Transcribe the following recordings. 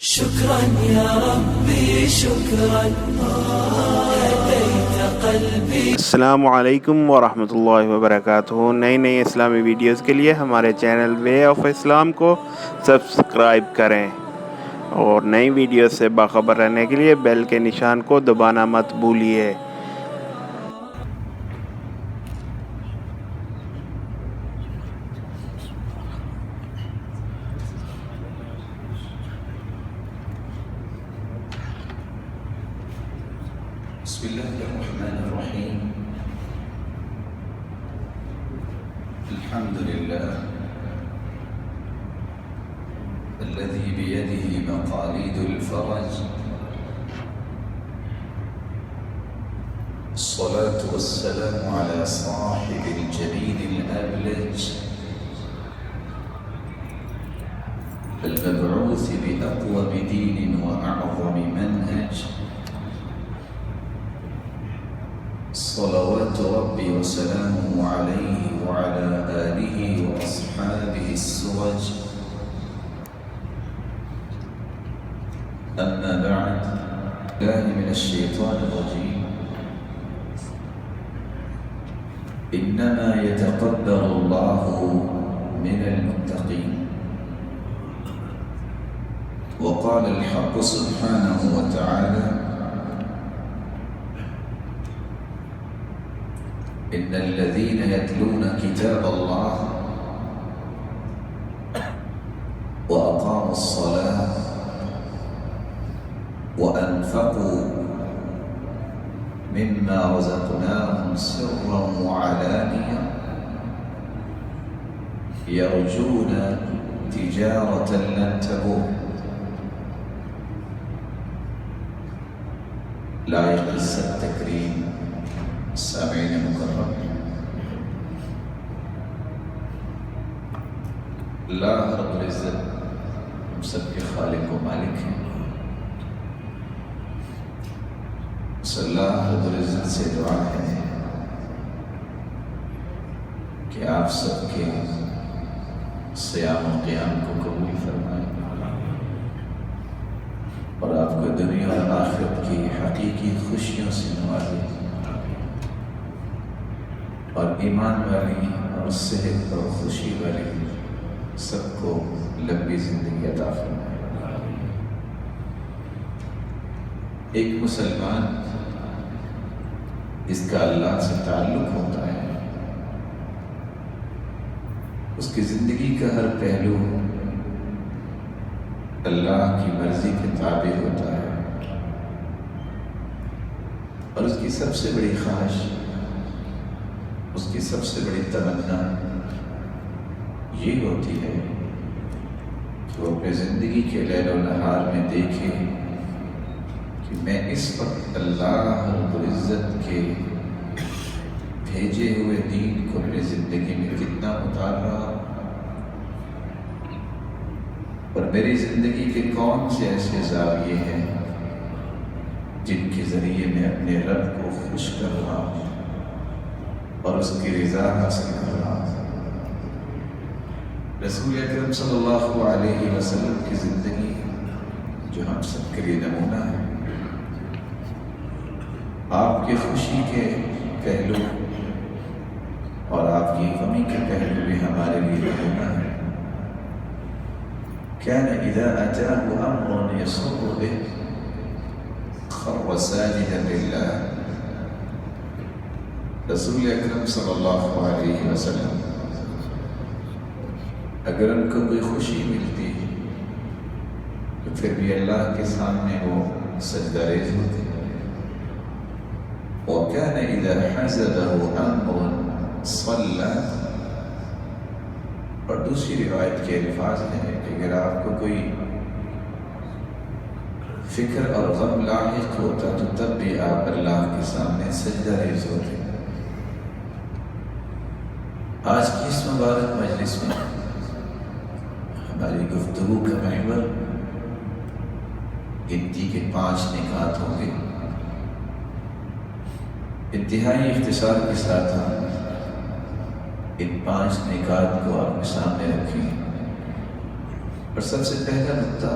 شكرا يا ربي شكرا هديت قلبي. السلام علیکم ورحمۃ اللہ وبرکاتہ. نئی اسلامی ویڈیوز کے لیے ہمارے چینل وے آف اسلام کو سبسکرائب کریں اور نئی ویڈیوز سے باخبر رہنے کے لیے بیل کے نشان کو دبانا مت بھولیے. بسم الله الرحمن الرحيم. الحمد لله الذي بيده مقاليد الفرج، الصلاة والسلام على صاحب الجبين الأبلج المبعوث بأقوم دين وأعظم منهج، صلوات ربي وسلامه عليه وعلى آله وأصحابه السرج. أما بعد، بالله من الشيطان الرجيم. إنما يتقبل الله من المتقين. وقال الحق سبحانه وتعالى: إن الذين يتلون كتاب الله وأقاموا الصلاة وأنفقوا مما رزقناهم سرا وعلانية يرجون تجارة لن تبور. لائق التكريم سامعین مکرم، اللہ رب العزت ہم سب کے خالق و مالک ہیں. اللہ رب العزت سے دعا ہے کہ آپ سب کے صیام و قیام کو قبول فرمائیں اور آپ کو دنیا اور آخرت کی حقیقی خوشیوں سے نوازے اور ایمان والی اور صحت اور خوشی والی سب کو لمبی زندگی عطا فرمائے. ایک مسلمان جس کا اللہ سے تعلق ہوتا ہے، اس کی زندگی کا ہر پہلو اللہ کی مرضی کے تابع ہوتا ہے اور اس کی سب سے بڑی خواہش، اس کی سب سے بڑی تمنا یہ ہوتی ہے کہ وہ اپنے زندگی کے لیل و نہار میں دیکھے کہ میں اس وقت اللہ رب العزت کے بھیجے ہوئے دین کو اپنی زندگی میں کتنا اتار رہا ہوں اور میری زندگی کے کون سے ایسے زاویے ہیں جن کے ذریعے میں اپنے رب کو خوش کر رہا ہوں اور اس کی رضا حاصل کر رہا ہوں. رسول اکرم صلی اللہ علیہ وسلم کی زندگی جو ہم سب کے لیے نمونہ ہے، آپ کی خوشی کے پہلو اور آپ کی غمی کے پہلو بھی ہمارے لیے نمونہ ہے. كان إذا أتاه أمر يسر به خر ساجدا لله. رسول اکرم صلی اللہ علیہ وسلم اگر ان کو کوئی خوشی ملتی تو پھر بھی اللہ کے سامنے وہ سجدہ ریز ہوتے. وَكَانَ إِذَا حَزَبَهُ أَمْرٌ صَلَّى. اور دوسری روایت کے الفاظ ہیں کہ اگر آپ کو کوئی فکر اور غم لاحق ہوتا تو تب بھی آپ اللہ کے سامنے سجدہ ریز ہوتے. آج کی اس مبارک مجلس میں ہماری گفتگو کا محور گنتی کے 5 نکات ہوں گے. انتہائی اختصار کے ساتھ ہم ان 5 نکات کو اپنے سامنے رکھیں اور سب سے پہلا نقطہ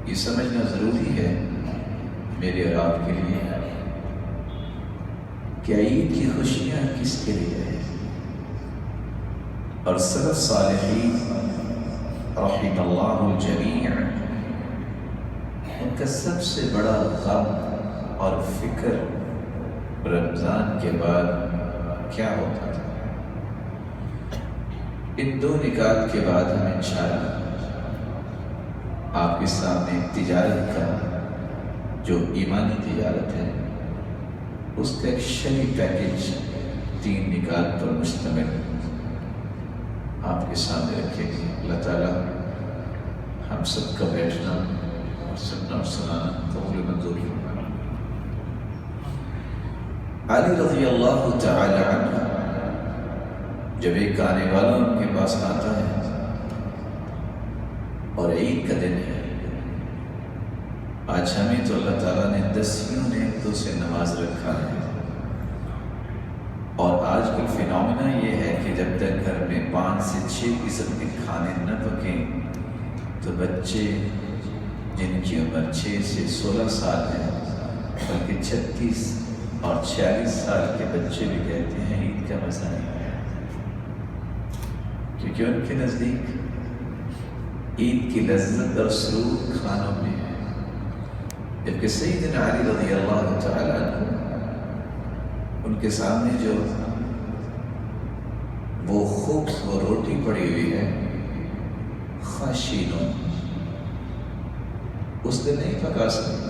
یہ سمجھنا ضروری ہے میرے اور آپ کے لیے کہ عید کی خوشیاں کس کے لیے ہیں، اور سلف صالحین رحم اللہ الجمیع ان کا سب سے بڑا غم اور فکر رمضان کے بعد کیا ہوتا تھا۔ ان دو نکات کے بعد ہم انشاءاللہ آپ کے سامنے تجارت کا جو ایمانی تجارت ہے اس کا ایک شرعی پیکج 3 نکات پر مشتمل آپ کے سامنے رکھے گی۔ اللہ تعالیٰ ہم سب کا بیٹھنا اور سننا اور سنانا قبول منظور فرمائے۔ علی رضی اللہ تعالی عنہ جب ایک آنے والا ان کے پاس آتا ہے اور عید کا دن ہے، آج ہمیں تو اللہ تعالیٰ نے 10 نیکتوں سے نواز رکھا ہے، اور آج کل فینومینا یہ ہے کہ جب تک گھر میں 5 سے 6 قسم کے کھانے نہ پکیں تو بچے جن کی عمر 6 سے 16 سال ہے بلکہ 36 اور 46 سال کے بچے بھی کہتے ہیں عید کا مزہ نہیں آیا، کیونکہ ان کے نزدیک عید کی لذت اور سرور کھانوں میں ہے۔ جبکہ سیدنا علی رضی اللہ تعالی عنہ ان کے سامنے جو وہ خوب وہ روٹی پڑی ہوئی ہے خاشینوں، اس دن نہیں پکا سکتے،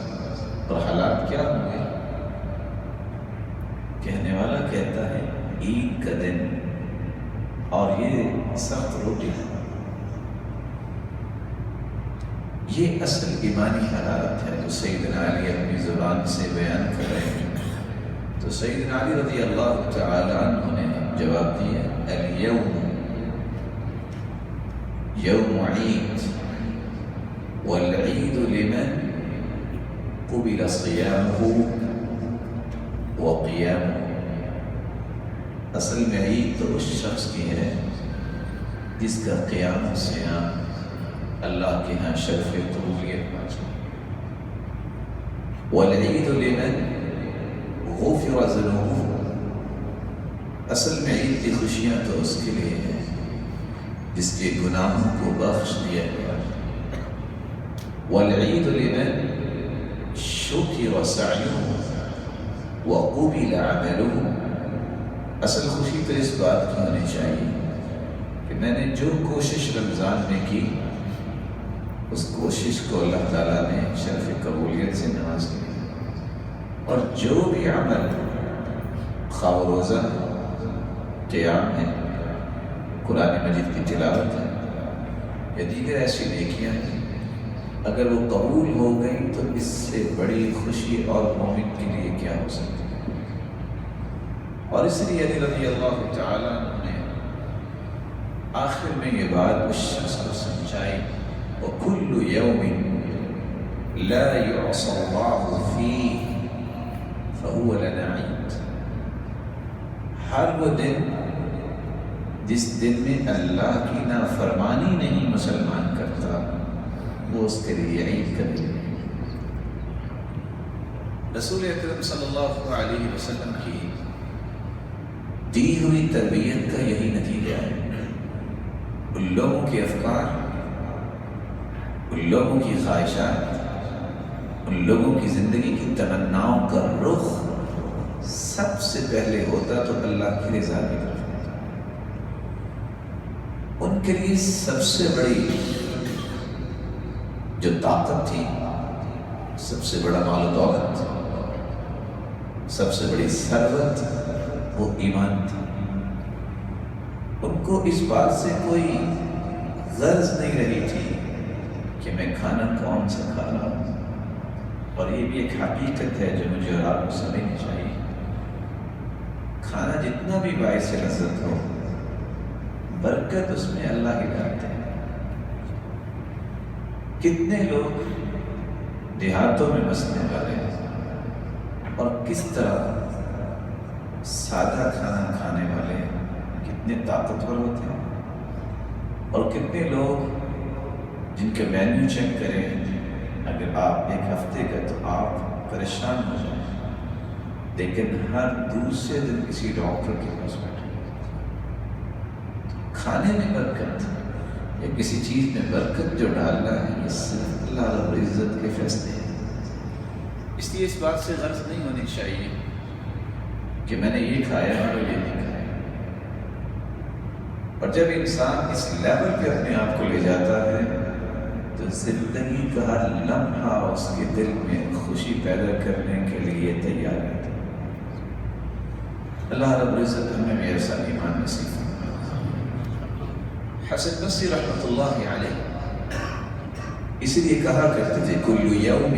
اور حالات کیا ہوں گے؟ کہنے والا کہتا ہے عید کا دن اور یہ سخت روٹی ہے۔ یہ اصل ایمانی حرارت ہے جو سیدنا علی اپنی زبان سے بیان کر رہے ہیں۔ تو سیدنا علی رضی اللہ تعالی عنہ نے جواب دیا الیوم یوم عید والعید لمن قبل صیامہ وقیامہ۔ اصل میں عید تو اس شخص کی ہے جس کا قیام و صیام اللہ کے ہاں شرف قبولیت پہنچا۔ والعید لمن غفر ذنوبہ، اصل میں عید کی خوشیاں تو اس کے لیے ہیں جس کے گناہوں کو بخش دیا گیا۔ والعید لمن شکر سعیہ وقبل عملہ، اصل خوشی تو اس بات کی ہونی چاہیے کہ میں نے جو کوشش رمضان میں کی اس کوشش کو اللہ تعالیٰ نے شرف قبولیت سے نواز دیا، اور جو بھی عمل خواہ روزہ قیام ہے، قرآن مجید کی تلاوت ہے یا دیگر ایسی نیکیاں ہیں، اگر وہ قبول ہو گئی تو اس سے بڑی خوشی اور مومن کے لیے کیا ہو سکتی ہے۔ اور اس لیے علی رضی اللہ تعالیٰ عنہ نے آخر میں یہ بات اس شخص کو سمجھائی وَكُلُّ يَوْمٍ لَا يُعْصَى اللَّهُ فِيهِ فَهُوَ لَنَا عِيدٌ، ہر وہ دن جس دن میں اللہ کی نافرمانی نہیں مسلمان کرتا وہ اس کے لیے عید کا دن ہے۔ رسول اکرم صلی اللہ علیہ وسلم کی دی ہوئی تربیت کا یہی نتیجہ ہے۔ ان لوگوں کے افکار، ان لوگوں کی خواہشات، ان لوگوں کی زندگی کی تمناؤں کا رخ سب سے پہلے ہوتا تو اللہ کی رضا کی طرف ہوتا۔ ان کے لیے سب سے بڑی جو طاقت تھی، سب سے بڑا مال و دولت، سب سے بڑی ثروت وہ ایمان تھا۔ ان کو اس بات سے کوئی غرض نہیں رہی تھی کہ میں کھانا کون سا کھا رہا ہوں، اور یہ بھی ایک حقیقت ہے جو مجھے اور آپ کو سمجھنی چاہیے۔ کھانا جتنا بھی باعث لذت ہو، برکت اس میں اللہ ہی ڈالتے ہیں۔ کتنے لوگ دیہاتوں میں بسنے والے ہیں اور کس طرح سادہ کھانا کھانے والے کتنے طاقتور ہوتے ہیں، اور کتنے لوگ جن کے مینیو چیک کریں اگر آپ ایک ہفتے کا تو آپ پریشان ہو جائیں، لیکن ہر دوسرے دن کسی ڈاکٹر کے پاس بیٹھے، کھانے میں برکت یا کسی چیز میں برکت جو ڈالنا ہے یہ صرف اللہ رب العزت کے فیصلے ہیں۔ اس لیے اس بات سے غرض نہیں ہونی چاہیے کہ میں نے یہ کھایا اور یہ نہیں کھایا۔ اور جب انسان اس لیول پہ اپنے آپ کو لے جاتا ہے تو زندگی کا ہر لمحہ اس کے دل میں خوشی پیدا کرنے کے لیے تیار ہے۔ اللہ رب العزت ہمیں بھی ایسا ایمان نصیب فرمائے۔ حسن بصری رحمۃ اللہ علیہ اس لیے کہا کرتے تھے کل یوم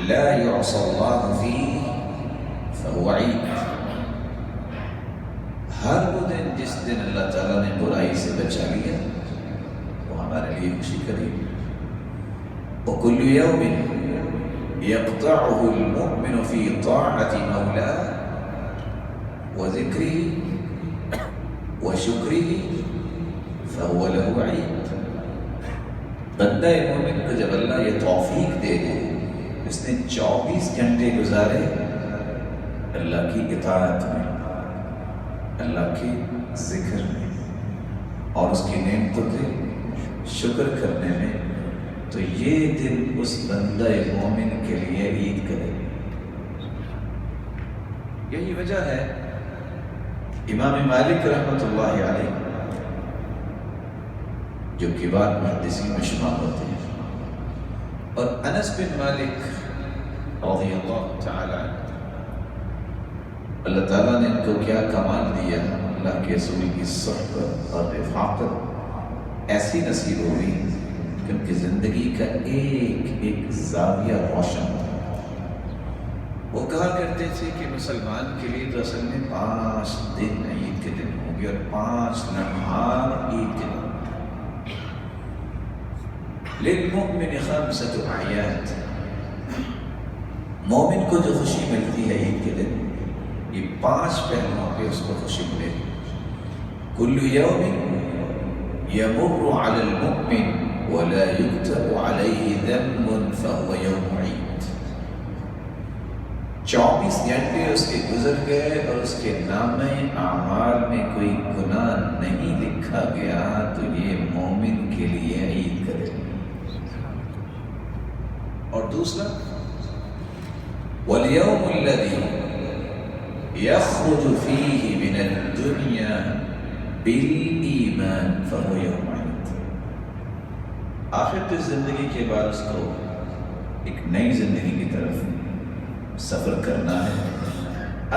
لا یعصی اللہ فیہ فہو عید، ہر وہ دن جس دن اللہ تعالیٰ نے برائی سے بچا لیا وہ ہمارے لیے خوشی کرے۔ وَكُلُّ يَوْمٍ يَقْطَعُهُ الْمُؤْمِنُ فِي طَاعَةِ مَوْلَاهُ وَذِكْرِهِ وَشُكْرِهِ فَهُوَ لَهُ عِيد۔ بندہ مومن کو جب اللہ یہ توفیق دے دے، اس نے 24 گھنٹے گزارے اللہ کی اطاعت میں، اللہ کے ذکر میں اور اس کی نعمتوں کے شکر کرنے میں، تو یہ دن اس بندہ مومن کے لیے عید کرے۔ یہی وجہ ہے امام مالک رحمۃ اللہ علیہ جو کبار محدثین میں شمار ہوتے ہیں، اور انس بن مالک رضی اللہ تعالی عنہ، اللہ تعالیٰ نے ان کو کیا کمال دیا، اللہ کے رسول کی صحبت اور رفاقت ایسی نصیب ہوئی کہ ان کی زندگی کا ایک ایک زاویہ روشن تھا۔ وہ کہا کرتے تھے کہ مسلمان کے لیے تو اصل میں 5 دن عید کے دن ہوں گے اور 5 نہار عید کے دن۔ للمؤمن 5 اعیاد، مومن کو جو خوشی ملتی ہے عید کے دن، یہ 5 پہلوؤں پہ اس کو خوشی ملے گی۔ کل یوم یمر علی المؤمن ولا یکتب علیہ ذنب فہو یوم عید۔ 24 گھنٹے اس کے گزر گئے اور اس کے نامہ اعمال میں کوئی گناہ نہیں لکھا گیا، تو یہ مومن کے لیے عید کرے۔ اور دوسرا والیوم الذی یخرج فیہ من الدنیا بالایمان فہو یوم عید۔ آخر زندگی کے بعد اس کو ایک نئی زندگی کی طرف سفر کرنا ہے۔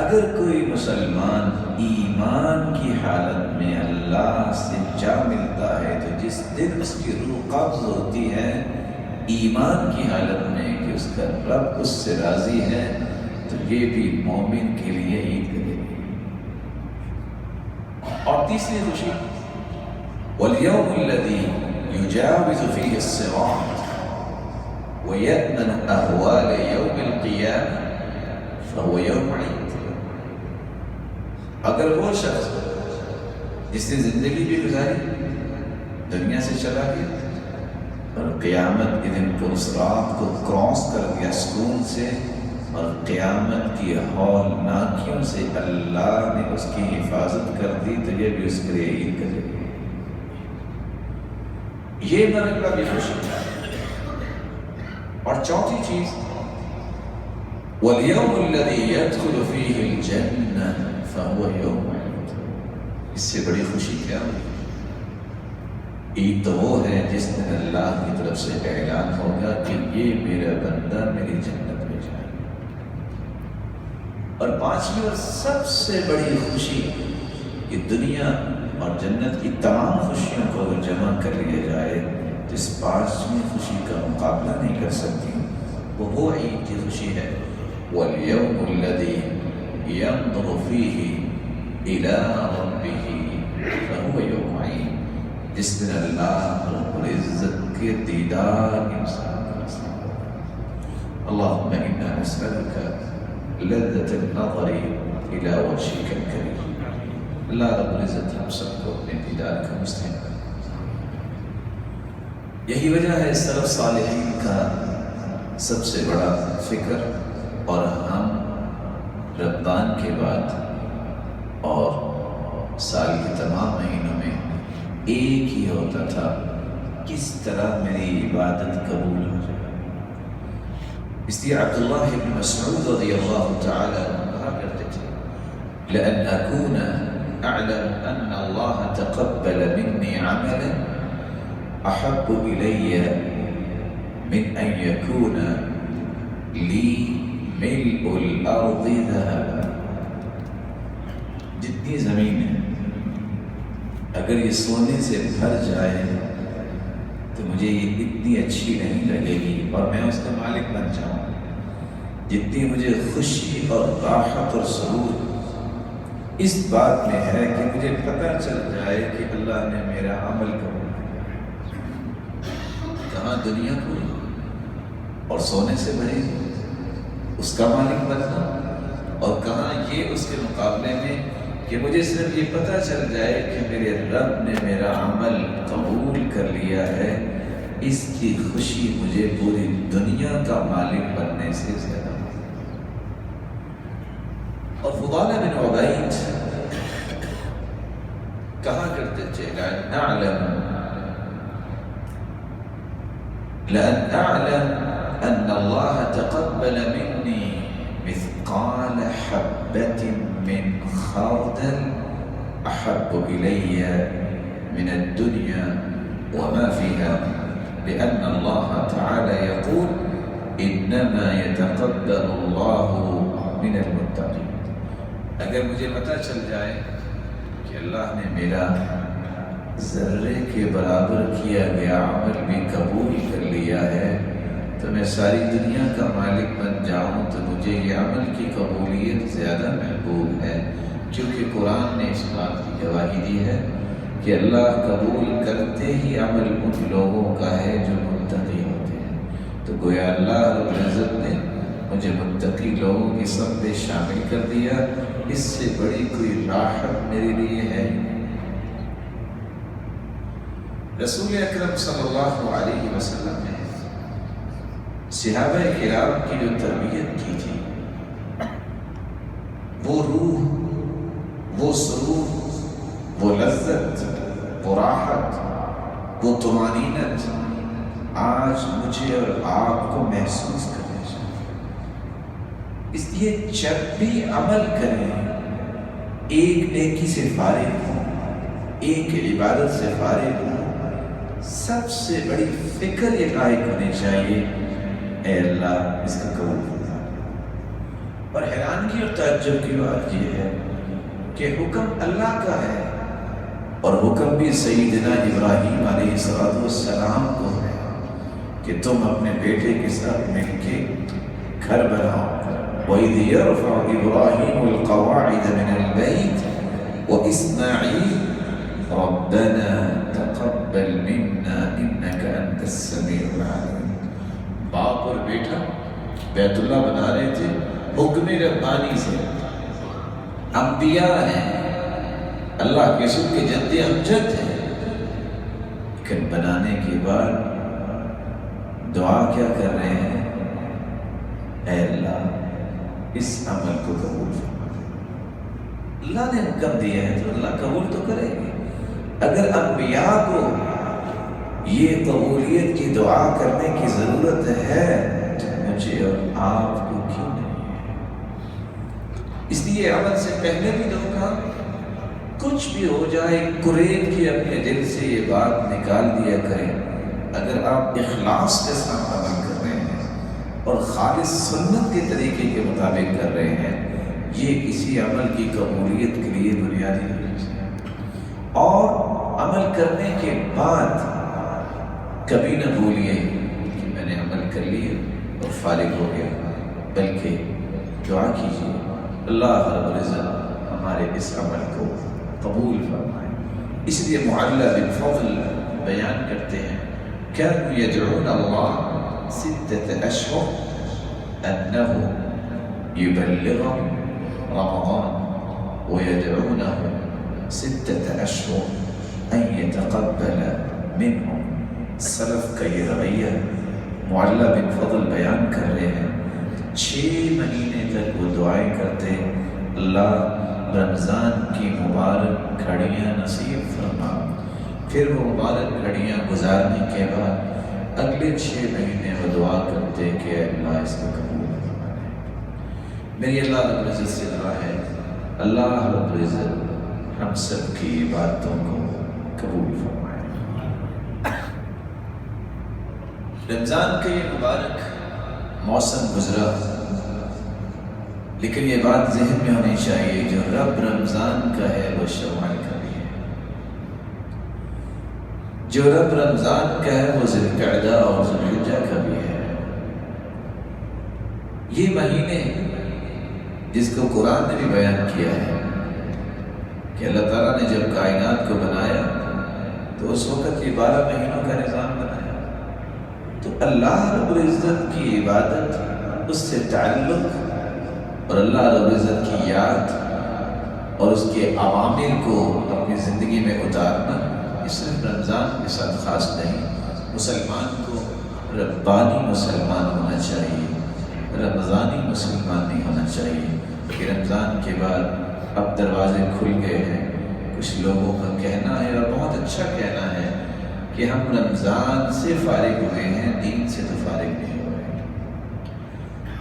اگر کوئی مسلمان ایمان کی حالت میں اللہ سے جا ملتا ہے تو جس دن اس کی روح قبض ہوتی ہے ایمان کی حالت میں کہ اس کا رب اس سے راضی ہے، تو یہ بھی مومن کے لیے عید کرے۔ اور تیسری خوشی والیوم الذی یجاوز فیہ الصراط ویأمن احوال یوم القیامہ فہو یوم عید۔ اگر وہ شخص جس نے زندگی بھی گزاری، دنیا سے چلا گیا اور قیامت کے دن کو اس رات کو کراس کر دیا سکون سے، اور قیامت کی ہولناکیوں سے اللہ نے اس کی حفاظت کر دی، تو یہ بھی اس کے لیے عید کرے۔ یہ مرحلہ بھی خوشی ہے۔ اور چوتھی چیز والیوم الذی یدخل فیہ الجنہ فہو یوم عید۔ اس سے بڑی خوشی کیا ہوئی؟ عید تو وہ ہے جس دن اللہ کی طرف سے اعلان ہوگا کہ یہ میرا بندہ میری جنت میں جائے۔ اور 5ویں اور سب سے بڑی خوشی کہ دنیا اور جنت کی تمام خوشیوں کو اگر جمع کر لیا جائے تو اس 5ویں خوشی کا مقابلہ نہیں کر سکتی، وہ عید کی خوشی ہے۔ والیوم الذی ینظر فیہ الی ربہ فہو یوم عید، جس دن اللہ رب العزت کے دیدار انسان کا نصیب ہوگا۔ اللہم انا نسألک لذت النظر الى وجهك الكریم۔ اللہ رب العزت ہم سب کو اپنے دیدار کا مستحق یہی وجہ ہے سلف صالحین کا سب سے بڑا فکر اور ہم رمضان کے بعد اور سال کے تمام مہینوں میں ایک ہی ہوتا تھا، کس طرح میری عبادت قبول ہو جائے۔ اس لیے عبداللہ ابن مسعود رضی اللہ تعالی عنہ کہا کرتے تھے لأن أكون أعلم أن الله تقبل مني عملا أحب إلي من أن يكون لي ملء الأرض ذهبا۔ جتنی زمین ہے اگر یہ سونے سے بھر جائے تو مجھے یہ اتنی اچھی نہیں لگے گی اور میں اس کا مالک بن جاؤں، جتنی مجھے خوشی اور راحت اور سرور اس بات میں ہے کہ مجھے پتہ چل جائے کہ اللہ نے میرا عمل قبول کیا۔ کہاں دنیا پوری اور سونے سے بھری اس کا مالک بننا، اور کہاں یہ اس کے مقابلے میں کہ مجھے صرف یہ پتہ چل جائے کہ میرے رب نے میرا عمل قبول کر لیا ہے، اس کی خوشی مجھے پوری دنیا کا مالک بننے سے زیادہ۔ اور فضالہ بن عبید کہا کرتے تھے لأن أعلم أن الله تقبل مني مثقال حبة من خردل أحب إلي من الدنيا وما فيها، لأن الله تعالى يقول إنما يتقبل الله من المتقين۔ اگر مجھے پتہ چل جائے کہ اللہ نے میرا ذرے کے برابر کیا گیا عمل بھی قبول کر لیا ہے تو میں ساری دنیا کا مالک بن جاؤں تو مجھے یہ عمل کی قبولیت زیادہ محبوب ہے، کیونکہ قرآن نے اس بات کی گواہی دی ہے کہ اللہ قبول کرتے ہی عمل ان لوگوں کا ہے جو متقی ہوتے ہیں۔ تو گویا اللہ رب العزت نے مجھے متقی لوگوں کی صف میں شامل کر دیا، اس سے بڑی کوئی راحت میرے لیے ہے۔ رسول اکرم صلی اللہ علیہ وسلم نے صحابہ کرام کی جو تربیت کی تھی، وہ روح، وہ سرور، وہ لذت، وہ راحت، وہ طمانینت آج مجھے اور آپ کو محسوس کرنے چاہیے۔ اس لیے جب بھی عمل کریں ایک نیکی سے فارغ ہوں، ایک عبادت سے فارغ ہوں، سب سے بڑی فکر یہ لائق ہونی چاہیے اے اللہ اس کا قبول فرما۔ اور حیرانگی اور تعجب کی بات یہ ہے کہ حکم اللہ کا ہے اور حکم بھی سیدنا ابراہیم علیہ السلام کو ہے کہ تم اپنے بیٹے کے ساتھ مل کے گھر بناؤ۔ وَإِذْ يَرْفَعُ إِبْرَاهِيمُ الْقَوَاعِدَ مِنَ الْبَيْتِ وَإِسْمَاعِيلُ رَبَّنَا تَقَبَّلْ مِنَّا إِنَّكَ أَنْتَ السَّمِيعُ الْعَلِيمُ۔ باپ اور بیٹا بیت اللہ بنا رہے تھے حکم ربانی سے، انبیاء ہیں، اللہ کے رسول کے جد امجد ہیں، لیکن بنانے کے بعد دعا کیا کر رہے ہیں؟ اے اللہ اس عمل کو قبول فرما۔ اللہ نے حکم دیا ہے تو اللہ قبول تو کرے گی۔ اگر انبیاء کو یہ قبولیت کی دعا کرنے کی ضرورت ہے تو مجھے اور آپ کو کیوں نہیں ہے؟ اس لیے عمل سے پہلے بھی دھوکہ، کچھ بھی ہو جائے قریب کی اپنے دل سے یہ بات نکال دیا کریں۔ اگر آپ اخلاص کے ساتھ عمل کر رہے ہیں اور خالص سنت کے طریقے کے مطابق کر رہے ہیں، یہ کسی عمل کی قبولیت کے لیے بنیادی ہے۔ اور عمل کرنے کے بعد کبھی نہ بھولیے کہ میں نے عمل کر لیا اور فارغ ہو گیا، بلکہ دعا کیجیے اللہ رب العزت ہمارے اس عمل کو قبول فرمائے۔ اس لیے معلّہ بن فضل بیان کرتے ہیں كانوا يدعون الله 6 أشهر أنه يبلغهم رمضان ويدعونه 6 أشهر أن يتقبل منهم سلف کا یہ رویہ معلّہ بن فضل بیان کر رہے ہیں۔ 6 مہینے تک وہ دعائیں کرتے، اللہ رمضان کی مبارک گھڑیاں نصیب فرما۔ پھر وہ مبارک گھڑیاں گزارنے کے بعد اگلے 6 مہینے وہ دعا کرتے کہ اللہ اس کو قبول فرما۔ میری اللہ رب العزت سے دعا ہے، اللہ رب العزت ہم سب کی عبادتوں کو قبول فرمائے۔ رمضان کا یہ مبارک موسم گزرا، لیکن یہ بات ذہن میں ہونی چاہیے، جو رب رمضان کا ہے وہ شوال کا بھی ہے، جو رب رمضان کا ہے وہ ذی القعدہ اور ذی الحجہ کا بھی ہے۔ یہ مہینے جس کو قرآن نے بھی بیان کیا ہے کہ اللہ تعالیٰ نے جب کائنات کو بنایا تو اس وقت یہ 12 مہینوں کا نظام بنایا، تو اللہ رب العزت کی عبادت، اس سے تعلق اور اللہ رب العزت کی یاد اور اس کے عوامر کو اپنی زندگی میں اتارنا، یہ صرف رمضان کے ساتھ خاص نہیں۔ مسلمان کو ربانی مسلمان ہونا چاہیے، رمضانی مسلمان نہیں ہونا چاہیے کہ رمضان کے بعد اب دروازے کھل گئے ہیں۔ کچھ لوگوں کا کہنا ہے اور بہت اچھا کہنا ہے کہ ہم رمضان سے فارغ ہوئے ہیں، دین سے تو فارغ نہیں ہوئے۔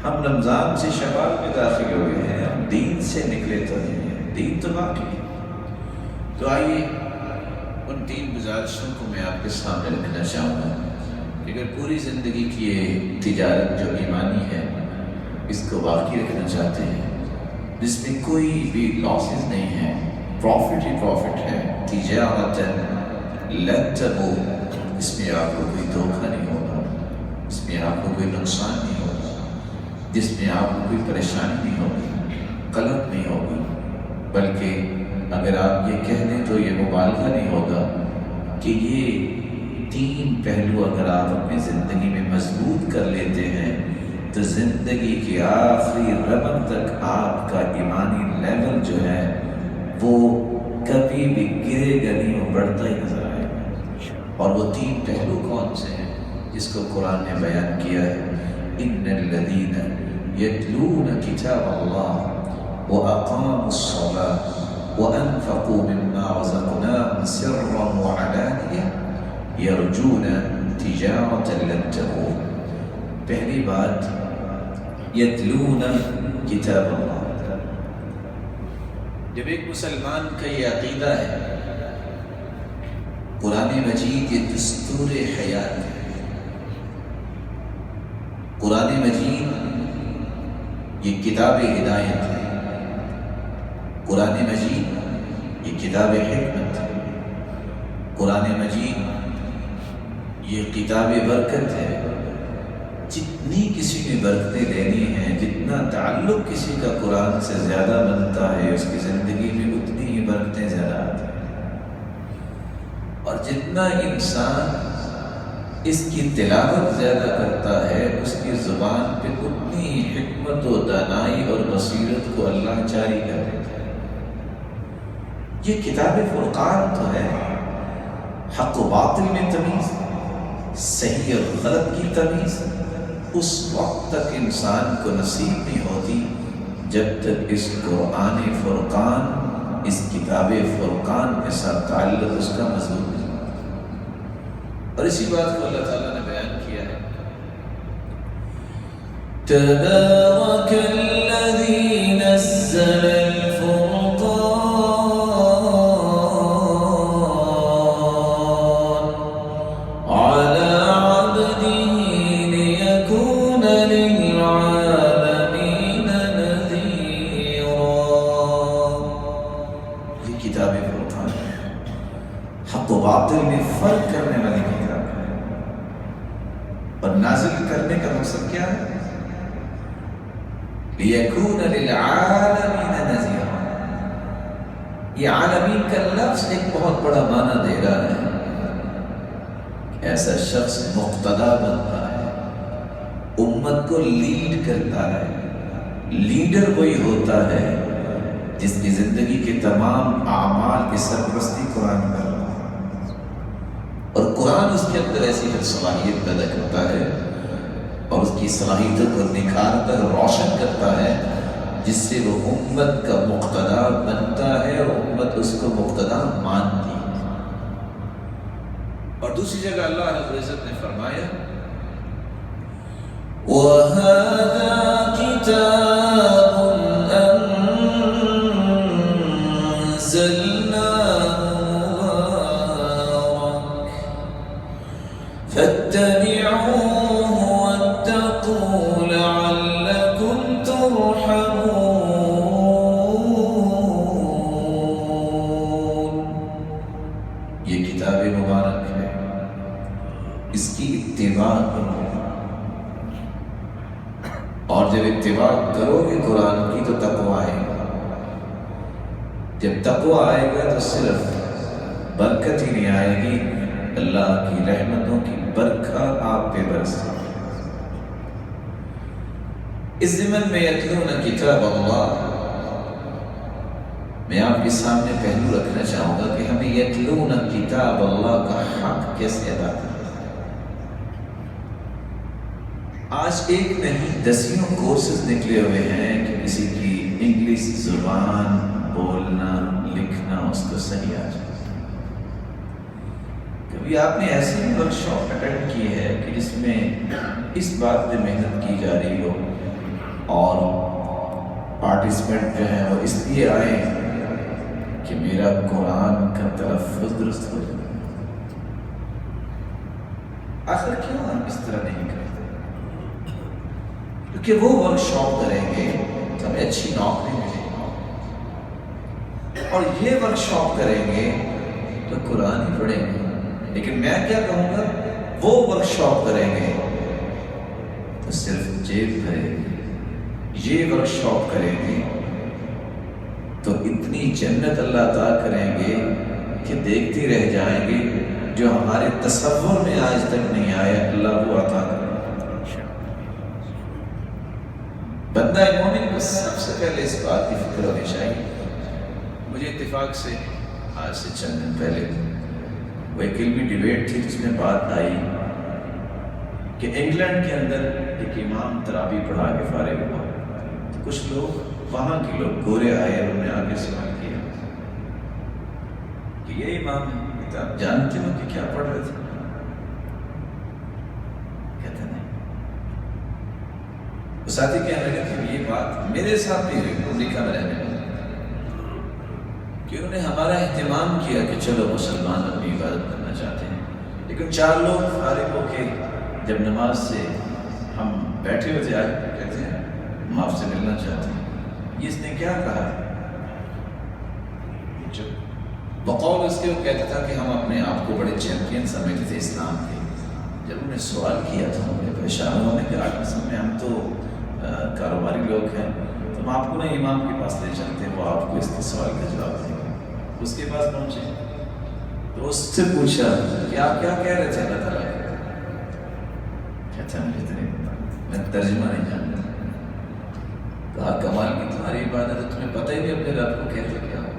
ہم رمضان سے شوال میں داخل ہوئے ہیں، ہم دین سے نکلے تو نہیں ہیں، دین تو باقی ہے۔ تو آئیے ان 3 گزارشوں کو میں آپ کے سامنے رکھنا چاہوں گا کہ اگر پوری زندگی کی یہ تجارت جو ایمانی ہے اس کو باقی رکھنا چاہتے ہیں، جس میں کوئی بھی لاسز نہیں ہے، پروفٹ ہی پروفٹ ہے، تجارت لن تبور، اس میں آپ کو کوئی دھوکہ نہیں ہوگا، اس میں آپ کو کوئی نقصان نہیں ہوگا، جس میں آپ کو کوئی پریشانی نہیں ہوگی، غلط نہیں ہوگی، بلکہ اگر آپ یہ کہہ دیں تو یہ مبالغہ نہیں ہوگا کہ یہ 3 پہلو اگر آپ اپنی زندگی میں مضبوط کر لیتے ہیں تو زندگی کے آخری رمق تک آپ کا ایمانی لیول جو ہے وہ کبھی بھی گرے گا نہیں، وہ بڑھتا ہی نظر آئے گا۔ اور وہ 3 پہلو کون سے ہیں جس کو قرآن نے بیان کیا ہے؟ ان الذین یتلون کتاب اللہ واقاموا الصلاة وانفقوا مما رزقناهم سرا وعلانیہ یرجون تجارۃ لن تبور۔ پہلی بات یتلون کتاب اللہ۔ جب ایک مسلمان کا یہ عقیدہ ہے، قرآن مجید یہ دستور حیات ہے، قرآن مجید یہ کتاب ہدایت ہے، قرآن مجید یہ کتاب حکمت ہے، قرآن مجید یہ کتاب برکت ہے۔ جتنی کسی نے برکتیں لینی ہیں، جتنا تعلق کسی کا قرآن سے زیادہ بنتا ہے، اس کی زندگی میں اتنی ہی برکتیں زیادہ آتی ہیں، اور جتنا انسان اس کی تلاوت زیادہ کرتا ہے، اس کی زبان پہ اتنی ہی حکمت و دانائی اور بصیرت کو اللہ جاری کر دیتا ہے۔ یہ کتاب فرقان تو ہے، حق و باطل میں تمیز، صحیح اور غلط کی تمیز اس وقت تک انسان کو نصیب نہیں ہوتی جب تک اس قرآن فرقان، اس کتاب فرقان کے ساتھ تعلق اس کا مضبوط نہیں ہوتا۔ اور اسی بات کو اللہ تعالیٰ نے بیان کیا ہے، تبارک الذی نزل باطل میں فرق کرنے والی کتاب ہے، اور نازل کرنے کا مقصد کیا ہے؟ لِيَكُونَ لِلْعَالَمِينَ نَذِيرًا۔ یہ عالمین کا لفظ ایک بہت بڑا معنی دے رہا ہے، ایسا شخص مقتدا بنتا ہے، امت کو لیڈ کرتا ہے۔ لیڈر وہی ہوتا ہے جس کی زندگی کے تمام اعمال کی سرپرستی قرآن کر رہا ہے۔ اور قرآن اس کے اندر ایسی پھر صلاحیت پیدا کرتا ہے اور اس کی صلاحیتوں کو نکھارتا ہے، روشن کرتا ہے، جس سے وہ امت کا مقتدا بنتا ہے اور امت اس کو مقتدا مانتی ہے۔ اور دوسری جگہ اللہ رب العزت نے فرمایا وَهَذَا كِتَابٌ أَنزَلْنَاهُ مُبَارَكٌ فَاتَّبِعُوهُ وَاتَّقُوا لَعَلَّكُمْ تُرْحَمُونَ۔ یہ کتاب مبارک ہے، اس کی اتباع کرو، اور جب اتباع کرو گے قرآن کی تو تقویٰ آئے گا۔ جب تقویٰ آئے گا تو صرف برکت ہی نہیں آئے گی، اللہ کی رحمتوں کی برکھا آپ پہ برسے۔ اس ضمن میں یتلون کتاب اللہ، میں آپ کے سامنے پہلو رکھنا چاہوں گا کہ ہمیں یتلون کتاب اللہ کا حق کیسے ادا کرنا۔ آج ایک نہیں دسیوں کورسز نکلے ہوئے ہیں کہ کسی کی انگلش زبان بولنا لکھنا اس کو صحیح آ جائے۔ کبھی آپ نے ایسی ورک شاپ اٹینڈ کی ہے کہ جس میں اس بات پہ محنت کی جا رہی ہو اور پارٹیسپینٹ جو ہیں وہ اس لیے آئے کہ میرا قرآن کا تلفظ درست ہو جائے؟ آخر کیوں ہم اس طرح نہیں کرتے؟ کیونکہ وہ ورک شاپ کریں گے تو ہمیں اچھی نوکری ملے گی، اور یہ ورک شاپ کریں گے تو قرآن ہی پڑھیں گے۔ لیکن میں کیا کہوں گا، وہ ورک شاپ کریں گے تو صرف جیب بھریں گے، یہ ورک شاپ کریں گے تو اتنی جنت اللہ عطا کریں گے کہ دیکھتے رہ جائیں گے، جو ہمارے تصور میں آج تک نہیں آیا اللہ وہ عطا کرے۔ بندہ مومن کو سب سے پہلے اس بات کی فکر ہونی چاہیے۔ مجھے اتفاق سے آج سے چند دن پہلے وہ ایک علمی ڈیبیٹ تھی جس میں بات آئی کہ انگلینڈ کے اندر ایک امام تراویح پڑھا کے فارغ ہوا، کچھ لوگ وہاں کے لوگ گورے آئے اور انہوں نے آگے سوال کیا کہ یہ امام ہے، آپ جانتے ہو کہ کیا پڑھ رہے تھے؟ کہتے نہیں۔ ساتھی کہنے لگے کہ یہ بات میرے ساتھ بھی ہوئی امریکہ میں رہنے میں، کہ انہوں نے ہمارا اہتمام کیا کہ چلو مسلمان اپنی عبادت کرنا چاہتے ہیں، لیکن 4 لوگ فارغ ہو کے جب نماز سے ہم بیٹھے ہوئے تھے، آج کہتے ہیں ہم آپ سے ملنا چاہتے ہیں۔ یہ اس نے کیا کہا؟ جب بقول اس کے وہ کہتا تھا کہ ہم اپنے آپ کو بڑے چیمپئن سمجھتے تھے اسلام کے۔ جب انہوں نے سوال کیا تھا ہم نے پریشان ہونے کے آج اصل میں ہم تو کاروباری لوگ ہیں، تو ہم آپ کو نہ امام کے پاس لے چلتے ہیں، وہ آپ کو اس کے سوال کا جواب دیں گے۔ اس کے پاس پہنچے تو اس سے پوچھا کہ آپ کیا کہہ رہے تھے اللہ تعالیٰ کو؟ کہتا ہے مجھے تو نہیں پتا، میں ترجمہ نہیں جانتا۔ کہا کمال کی تمہاری عبادت ہے، تمہیں پتہ ہی نہیں اپنے رب کو کہتے کیا ہو۔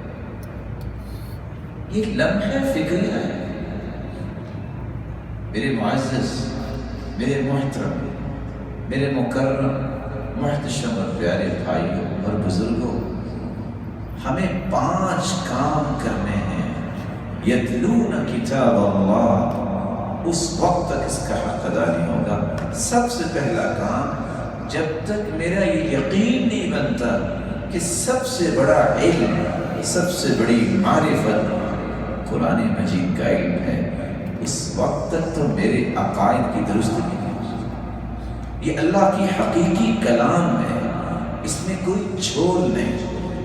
یہ لمحہ فکریہ ہے۔ میرے معزز، میرے محترم، میرے مکرم، محتشم اور پیارے بھائیوں اور بزرگوں، ہمیں 5 کام کرنے ہیں۔ یتلون کتاب اللہ، اس وقت تک اس کا حق ادا نہیں ہوگا۔ سب سے پہلا کام، جب تک میرا یہ یقین نہیں بنتا کہ سب سے بڑا علم، سب سے بڑی معرفت قرآن مجید کا علم ہے، اس وقت تک تو میرے عقائد کی درستگی نہیں۔ یہ اللہ کی حقیقی کلام ہے، اس میں کوئی جھول نہیں،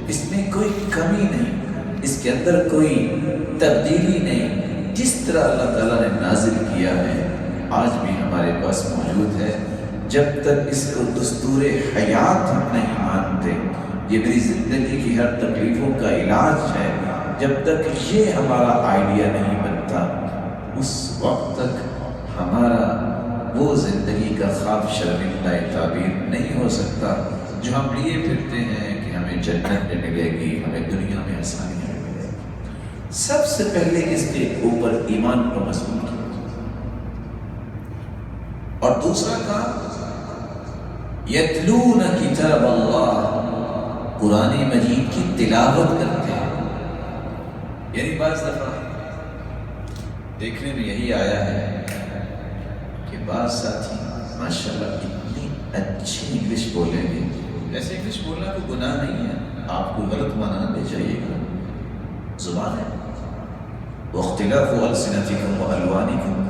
اس میں کوئی کمی نہیں، اس کے اندر کوئی تبدیلی نہیں۔ جس طرح اللہ تعالیٰ نے نازل کیا ہے آج بھی ہمارے پاس موجود ہے۔ جب تک اس کو دستور حیات ہم نہیں مانتے، یہ میری زندگی کی ہر تکلیفوں کا علاج ہے، جب تک یہ ہمارا آئیڈیا نہیں بنتا، اس وقت تک ہمارا وہ زندگی کا خواب شرمندہ تعبیر نہیں ہو سکتا جو ہم لیے پھرتے ہیں کہ ہمیں جنت میں ملے گی، ہمیں دنیا میں آسانیاں ملے گی۔ سب سے پہلے اس کے اوپر ایمان کو مضبوط کیا۔ اور دوسرا کام یتلون کتاب اللہ، قرآن مجید کی تلاوت کرتے ہیں۔ یعنی بعض دفعہ دیکھنے میں یہی آیا ہے کہ بعض ساتھی ماشاءاللہ اتنی اچھی انگلش بولیں گے، ایسے انگلش بولنا کوئی گناہ نہیں ہے، آپ کو غلط مانا نہیں چاہیے گا، زبان ہے۔ واختلاف السنتکم والوانکم،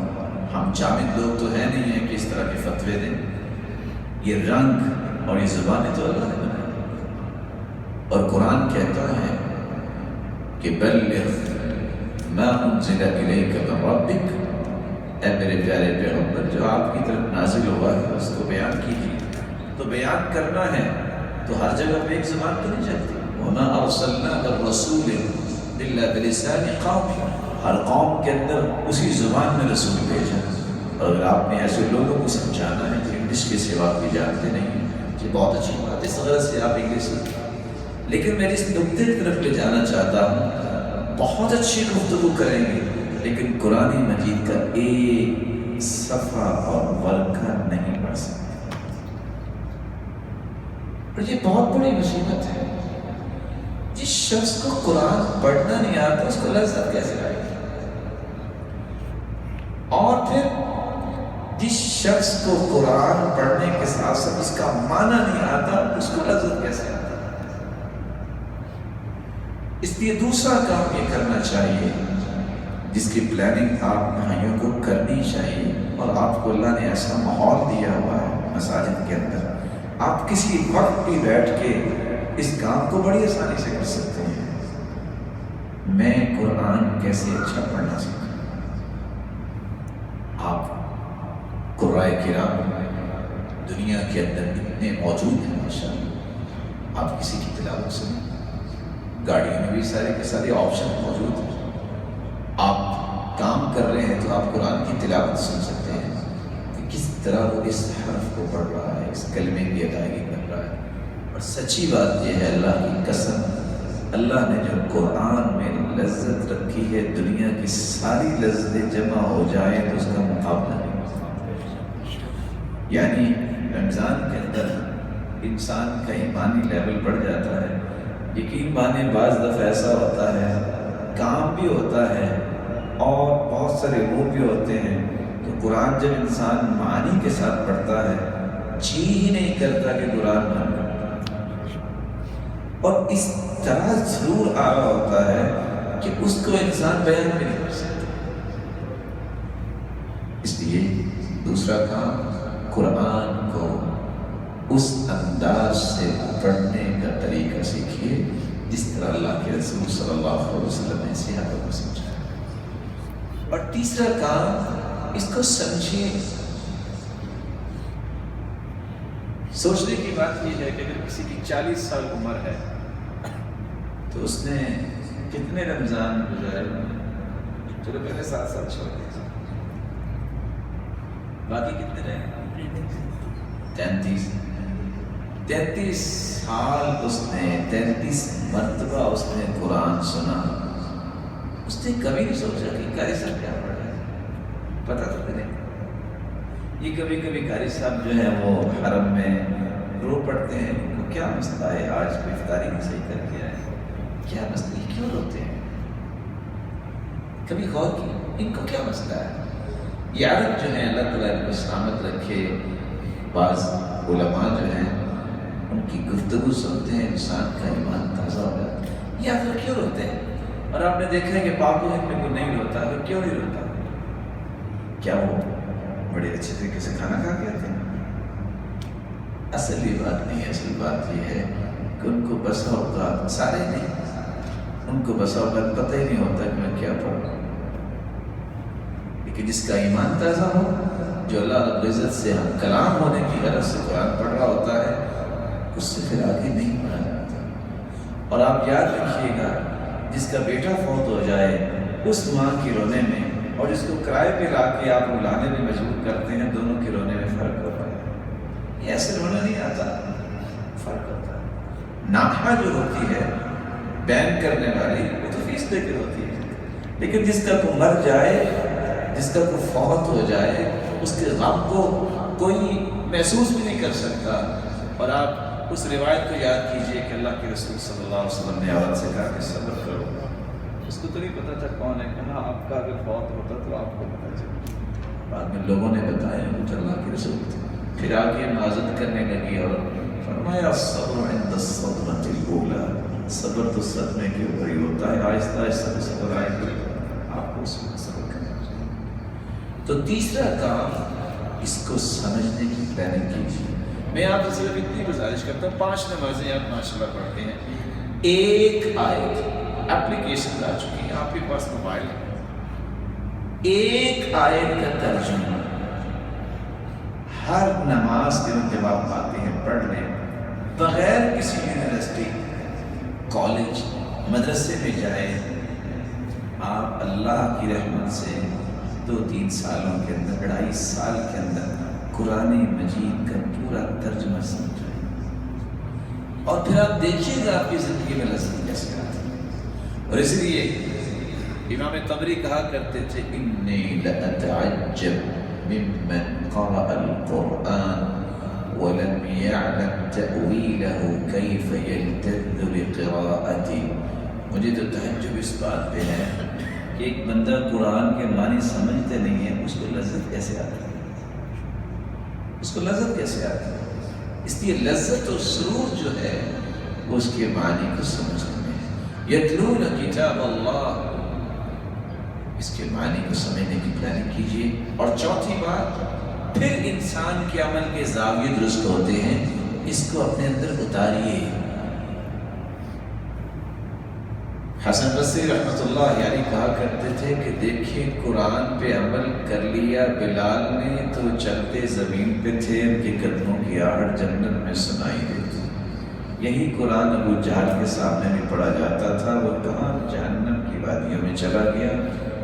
ہم جامد لوگ تو ہے نہیں ہیں کہ اس طرح کے فتوے دیں، یہ رنگ اور یہ زبانیں تو اللہ نے بنائی، اور قرآن کہتا ہے کہ بلغ ما انزل الیک من ربک، اے میرے پیارے پیغمبر جو آپ کی طرف نازل ہوا ہے اس کو بیان کیجیے۔ تو بیان کرنا ہے تو ہر جگہ پہ ایک زبان تو نہیں چلتی، وما ارسلناک رسول الا بلسان قوم، ہر قوم کے اندر اسی زبان میں رسول بھیجا۔ اور اگر آپ نے ایسے لوگوں کو سمجھانا ہے جو انگلش کے سوا بھی جانتے نہیں، یہ بہت اچھی بات ہے، اس غرض سے آپ انگلش سیکھیں، لیکن میں اس نقطے کی طرف لے جانا چاہتا ہوں، بہت اچھی گفتگو کریں گے لیکن قرآن مجید کا ایک صفحہ اور ورقہ نہیں پڑھ سکتے، اور یہ بہت بڑی مصیبت ہے۔ جس شخص کو قرآن پڑھنا نہیں آتا اس کو لذت کیسے آئے گی؟ اور پھر جس شخص کو قرآن پڑھنے کے ساتھ ساتھ اس کا معنی نہیں آتا اس کو لذت کیسے آتا؟ اس لیے دوسرا کام یہ کرنا چاہیے جس کی پلاننگ آپ بھائیوں کو کرنی چاہیے، اور آپ کو اللہ نے ایسا ماحول دیا ہوا ہے مساجد کے اندر، آپ کسی وقت بھی بیٹھ کے اس کام کو بڑی آسانی سے کر سکتے ہیں۔ میں قرآن کیسے اچھا پڑھنا سیکھوں؟ آپ قرآن کرام دنیا کے اندر اتنے موجود ہیں ماشاءاللہ، آپ کسی کی تلاوت سنیں، گاڑیوں میں بھی سارے کے سارے آپشن موجود ہیں، آپ کام کر رہے ہیں تو آپ قرآن کی تلاوت سن سکتے ہیں کہ کس طرح وہ اس حرف کو پڑھ رہا ہے، اس کلمے کی ادائیگی کر رہا ہے۔ اور سچی بات یہ ہے، اللہ کی قسم، اللہ نے جو قرآن میں لذت رکھی ہے، دنیا کی ساری لذتیں جمع ہو جائیں تو اس کا مقابلہ نہیں۔ یعنی رمضان کے اندر انسان کا ایمانی لیول بڑھ جاتا ہے، یقین مانے بعض دفعہ ایسا ہوتا ہے کام بھی ہوتا ہے اور بہت سارے امور بھی ہوتے ہیں، تو قرآن جب انسان معنی کے ساتھ پڑھتا ہے جی ہی نہیں کرتا کہ قرآن نہ پڑھتا، اور اس طرح ضرور آ رہا ہوتا ہے کہ اس کو انسان بیان بھی نہیں کر سکتا۔ اس لیے دوسرا کام، قرآن کو اس انداز سے پڑھنے کا طریقہ سیکھیے جس طرح اللہ کے رسول صلی اللہ علیہ وسلم نے صحابہ کو سمجھایا۔ اور تیسرا کام، اس کو سمجھیے۔ سوچنے کی بات یہ ہے کہ اگر کسی کی 40 سال عمر ہے تو اس نے کتنے رمضان گزارے؟ چلو پہلے 7 سال چھوڑ دیں، باقی کتنے رہے؟ 33 سال اس نے 33 مرتبہ اس نے قرآن سنا، اس نے کبھی نہیں سوچا کہ قاری صاحب کیا پڑھ رہے ہیں، پتہ تو کریں۔ یہ کبھی کبھی قاری صاحب جو ہے وہ حرم میں رو پڑتے ہیں، ان کو کیا مسئلہ ہے، آج کوئی افطاری نہیں صحیح کر کے آئے، کیا مسئلہ، کیوں روتے ہیں؟ کبھی غور کی ان کو کیا مسئلہ ہے؟ یہ عادت جو ہے اللہ تعالیٰ ان کو سلامت رکھے۔ بعض علماء جو ہیں ان کی گفتگو سنتے ہیں انسان کا ایمان تازہ ہو جاتا ہے۔ یہ آخر کیوں روتے ہیں؟ اور آپ نے دیکھا ہے کہ پاک و ہند میں کوئی نہیں روتا، اگر کیوں نہیں روتا؟ کیا وہ بڑے اچھے طریقے سے کھانا کھا کے آتے ہیں؟ اصل یہ بات نہیں ہے، اصل بات یہ ہے کہ ان کو بسا اوقات، سارے نہیں، ان کو بسا اوقات پتہ ہی نہیں ہوتا کہ میں کیا پڑھوں، لیکن جس کا ایمان تازہ ہو، جو اللہ رب العزت سے ہم کلام ہونے کی غرض سے قرآن پڑھ رہا ہوتا ہے، اس سے پھر آگے نہیں پڑھا جاتا۔ اور آپ یاد رکھیے گا، جس کا بیٹا فوت ہو جائے اس ماں کی رونے میں اور جس کو کرائے پہ لا کے آپ لانے میں مجبور کرتے ہیں، دونوں کے رونے میں فرق ہوتا ہے۔ یہ ایسے رونا نہیں آتا، فرق ہوتا ہے۔ ناخا جو ہوتی ہے بین کرنے والی، وہ تو فیس دے کے ہوتی ہے، لیکن جس کا کو مر جائے، جس کا کو فوت ہو جائے، اس کے غم کو کوئی محسوس بھی نہیں کر سکتا۔ اور آپ اس روایت کو یاد کیجئے کہ اللہ کے رسول صلی اللہ علیہ وسلم نے عورت سے کہا کہ صبر کرو۔ اس کو تو نہیں پتا تھا کون ہے، کہا آپ کا اگر فوت ہوتا تو آپ کو پتا چلتا۔ بعد میں لوگوں نے بتایا کہ اللہ کے رسول تھے، پھر آ کے معذرت کرنے لگی اور فرمایا صبر عند الصدمۃ الاولی، صبر تو صدمے کے اوپر ہی ہوتا ہے، آہستہ آہستہ صبر آئے گا، آپ کو اس میں صبر کرنا چاہیے۔ تو تیسرا کام، اس کو سمجھنے کی پلاننگ کیجیے۔ میں آپ سے صرف اتنی گزارش کرتا ہوں، 5 نمازیں آپ ماشاءاللہ پڑھتے ہیں، ایک آیت اپلیکیشن آ چکی ہے آپ کے پاس موبائل ہے، ایک آیت کا ترجمہ ہر نماز کے وقت جب آپ آتے ہیں پڑھ لیں، بغیر کسی یونیورسٹی، کالج، مدرسے میں جائیں، آپ اللہ کی رحمت سے 2-3 سالوں کے اندر، 2.5 سال کے اندر قرآن مجید کا پورا ترجمہ سمجھیں، اور پھر آپ دیکھیے گا آپ کی زندگی میں لذت کیسے آتی ہے۔ اور اس لیے امام طبری کہا کرتے تھے انی لأتعجب ممن قرأ القرآن ولم يعلم تأويله كيف يلتذ بقراءته۔ مجھے تو تعجب اس بات پہ ہے کہ ایک بندہ قرآن کے معنی سمجھتے نہیں ہے، اس کو لذت کیسے آتی ہے، اس کو لذت کیسے آتی ہے؟ اس لیے لذت و سرور جو ہے وہ اس کے معنی کو سمجھنے میں ہے۔ یتلون کتاب اللہ، اس کے معنی کو سمجھنے کی پلاننگ کیجیے۔ اور چوتھی بات، پھر انسان کے عمل کے زاویے درست ہوتے ہیں، اس کو اپنے اندر اتاریے۔ حسن بصری رحمۃ اللہ یعنی کہا کرتے تھے کہ دیکھیں قرآن پہ عمل کر لیا بلال نے تو چلتے زمین پہ تھے، ان کے قدموں کی آہٹ جنت میں سنائی دیتی۔ یہی قرآن ابو جہل کے سامنے بھی پڑھا جاتا تھا، وہ کہاں جہنم کی وادیوں میں چلا گیا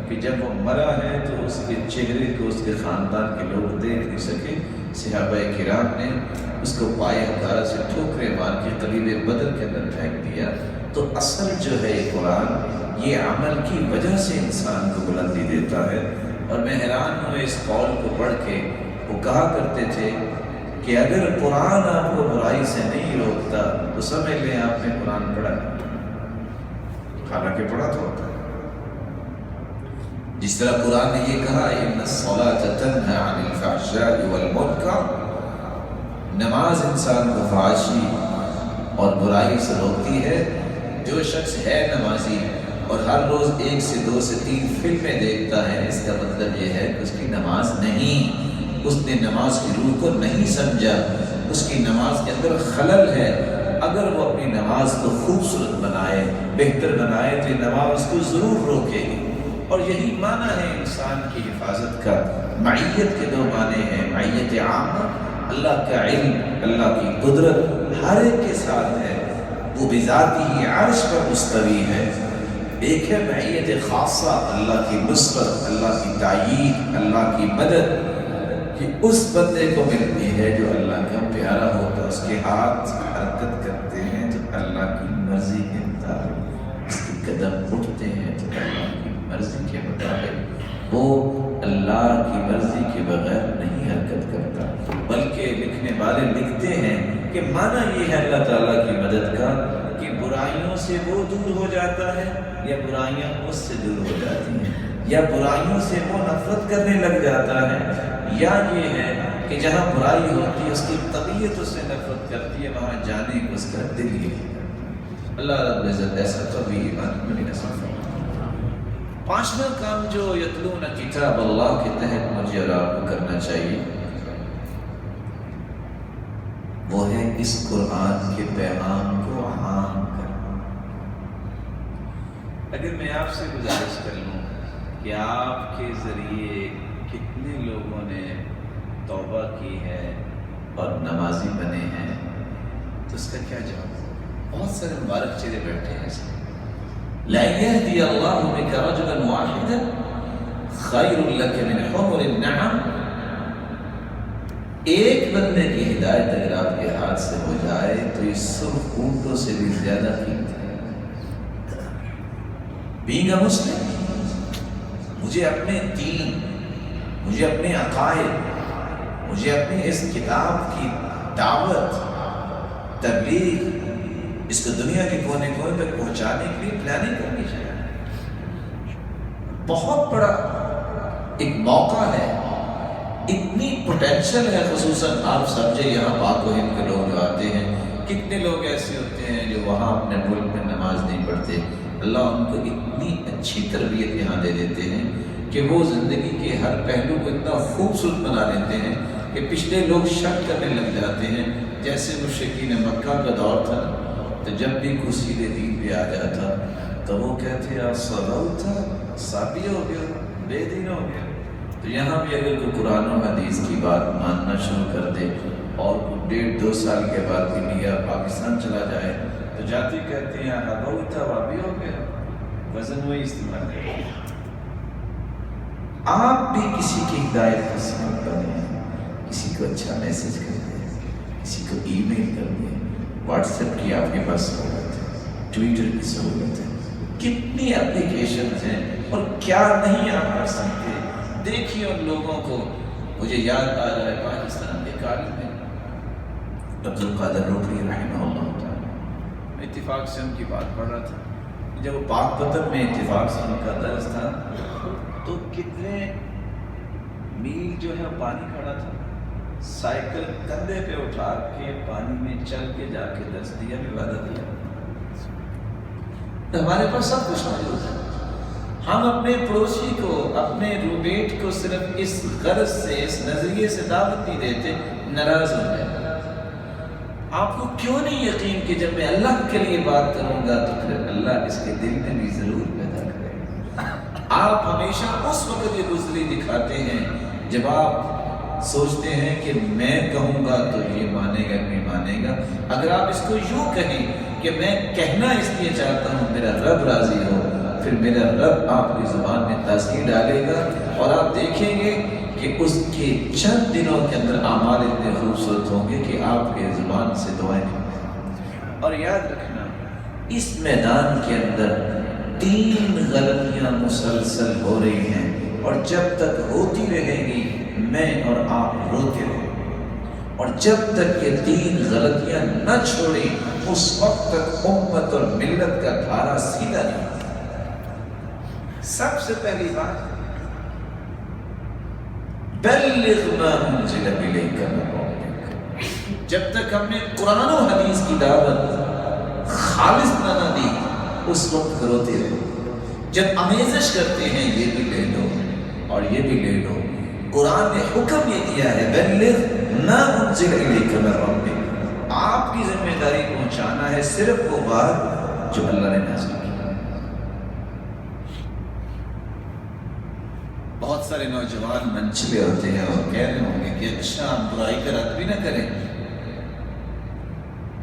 کہ جب وہ مرا ہے تو اس کے چہرے کو اس کے خاندان کے لوگ دیکھ نہیں سکے۔ صحابہ کرام نے اس کو پائے ہتھیار سے ٹھوکریں مار کے قلیب بدر کے اندر پھینک دیا۔ تو اصل جو ہے قرآن، یہ عمل کی وجہ سے انسان کو بلندی دیتا ہے۔ اور میں حیران ہوں اس قول کو پڑھ کے، وہ کہا کرتے تھے کہ اگر قرآن آپ کو برائی سے نہیں روکتا تو سمجھ لیں آپ نے قرآن پڑھا، حالانکہ پڑھا تو ہوتا ہے۔ جس طرح قرآن نے یہ کہا ان الصلاۃ تنہی عن الفحشاء والمنکر، نماز انسان کو فحاشی اور برائی سے روکتی ہے۔ جو شخص ہے نمازی اور ہر روز 1 سے 2 سے 3 فلمیں دیکھتا ہے، اس کا مطلب یہ ہے کہ اس کی نماز نہیں، اس نے نماز کی روح کو نہیں سمجھا، اس کی نماز کے اندر خلل ہے۔ اگر وہ اپنی نماز کو خوبصورت بنائے، بہتر بنائے تو یہ نماز اس کو ضرور روکے گی۔ اور یہی معنی ہے انسان کی حفاظت کا۔ معیت کے 2 معنی ہیں، معیت عامہ، اللہ کا علم، اللہ کی قدرت ہر ایک کے ساتھ ہے، وہ بذاتی ہی عرش پر مستوی ہے۔ ایک ہے معیت خاصہ، اللہ کی نصرت، اللہ کی تائید، اللہ کی مدد، کہ اس بندے کو ملتی ہے جو اللہ کا پیارا ہوتا ہے، اس کے ہاتھ حرکت کرتے ہیں تو اللہ کی مرضی کے مطابق، اس کے قدم اٹھتے ہیں تو اللہ کی مرضی کے مطابق، وہ اللہ کی مرضی کے بغیر نہیں حرکت کرتا۔ بلکہ لکھنے والے لکھتے ہیں کہ معنی یہ ہے اللہ تعالیٰ کی مدد کا کہ برائیوں سے وہ دور ہو جاتا ہے یا برائیاں اس سے دور ہو جاتی ہیں، یا برائیوں سے وہ نفرت کرنے لگ جاتا ہے، یا یہ ہے کہ جہاں برائی ہوتی ہے اس کی طبیعت اس سے نفرت کرتی ہے، وہاں جانے کو اس کا دل ہی نہیں۔ اللہ رب العزت ایسا قوی ایمان میں نصیب فرمائے۔ 5واں کام جو یتلون کتاب اللہ کے تحت مجھے اور آپ کو کرنا چاہیے، وہ ہے اس قرآن کے پیغام کو عام کرنا۔ اگر میں آپ سے گزارش کر لوں کہ آپ کے ذریعے کتنے لوگوں نے توبہ کی ہے اور نمازی بنے ہیں تو اس کا کیا جواب ہے؟ بہت سارے مبارک چہرے بیٹھے ہیں۔ لَن يَهْدِيَ اللَّهُ بِكَ رَجُلًا وَاحِدًا خَيْرٌ لَكَ مِنْ حُمُرِ النَّعَمِ۔ ایک بندے کی ہدایت اگر آپ کے ہاتھ سے ہو جائے تو یہ سرخ اونٹوں سے بھی زیادہ قیمتی ہے۔ بینگ اے مسلم، مجھے اپنے دین، مجھے اپنے عقائد، مجھے اپنی اس کتاب کی دعوت، تبلیغ، اس کو دنیا کے کونے کونے تک پہنچانے کے لیے پلاننگ کرنی چاہیے۔ بہت بڑا ایک موقع ہے، اتنی پوٹینشل ہے، خصوصاً آپ سمجھے یہاں پاک و ہند کے لوگ جو آتے ہیں، کتنے لوگ ایسے ہوتے ہیں جو وہاں اپنے ملک میں نماز نہیں پڑھتے، اللہ ان کو اتنی اچھی تربیت یہاں دے دیتے ہیں کہ وہ زندگی کے ہر پہلو کو اتنا خوبصورت بنا لیتے ہیں کہ پچھلے لوگ شک کرنے لگ جاتے ہیں۔ جیسے مشرکین مکہ کا دور تھا تو جب بھی کوئی سیدھے دین پہ آ جاتا تو وہ کہتے ہیں صلوت تھا، سابی ہو گیا، بے دین ہو گیا۔ تو یہاں بھی اگر کوئی قرآن و حدیث کی بات ماننا شروع کر دے اور 1.5-2 سال کے بعد انڈیا پاکستان چلا جائے تو جاتے کہتے ہیں حبوت تھا، وابی ہو گیا، وزن وہی استعمال کرتے ہیں۔ آپ بھی کسی کی ہدایت کا سبب بنے، کسی کو اچھا میسج کر دیں، کسی کو ای میل کر دیں، واٹس ایپ کی آپ کے پاس سہولت ہے، ٹویٹر کی سہولت ہے، کتنی اپلیکیشنز ہیں اور کیا نہیں آپ کر سکتے۔ دیکھیے ان لوگوں کو، مجھے یاد آ رہا ہے پاکستان کے عالم میں عبدالقادر روکڑی رحمہ اللہ تعالیٰ، میں اتفاق سے ان کی بات پڑھ رہا تھا، جب وہ پاک پتن میں اتفاق سے ان کا درس تھا تو کتنے میل جو ہے پانی کھڑا تھا، سائیکل کندھے پہ اٹھا کے پانی میں چل کے جا کے درس دیا، عبادت دیا۔ ہمارے پاس سب کچھ موجود ہے، ہم اپنے پڑوسی کو، اپنے رومیٹ کو صرف اس غرض سے، اس نظریے سے دعوت نہیں دیتے، ناراض ہو جائے۔ آپ کو کیوں نہیں یقین کہ جب میں اللہ کے لیے بات کروں گا تو پھر اللہ اس کے دل میں بھی ضرور پیدا کرے گا۔ آپ ہمیشہ اس وقت یہ بزدلی دکھاتے ہیں جب آپ سوچتے ہیں کہ میں کہوں گا تو یہ مانے گا نہیں مانے گا۔ اگر آپ اس کو یوں کہیں کہ میں کہنا اس لیے چاہتا ہوں میرا رب راضی ہو، پھر میرا رب آپ کی زبان میں تاثیر ڈالے گا اور آپ دیکھیں گے کہ اس کے چند دنوں کے اندر اعمال اتنے خوبصورت ہوں گے کہ آپ کے زبان سے دعائیں کریں۔ اور یاد رکھنا اس میدان کے اندر 3 غلطیاں مسلسل ہو رہی ہیں اور جب تک ہوتی رہے گی میں اور آپ روتے رہیں گے، اور جب تک یہ 3 غلطیاں نہ چھوڑیں اس وقت تک امت اور ملت کا دھارا سیدھا نہیں۔ سب سے پہلی بات، بلغ ما انزل الیک من ربک۔ جب تک ہم نے قرآن و حدیث کی دعوت خالص نہ دی اس وقت روتے رہے۔ جب آمیزش کرتے ہیں یہ بھی لے لو اور یہ بھی لے لو، قرآن نے حکم یہ دیا ہے بلغ ما انزل الیک من ربک، آپ کی ذمہ داری پہنچانا ہے صرف وہ بات جو اللہ نے نازل کی۔ بہت سارے نوجوان منچلے ہوتے ہیں اور کہہ رہے ہوں گے کہ اچھا ہم برائی کا رد بھی نہ کریں،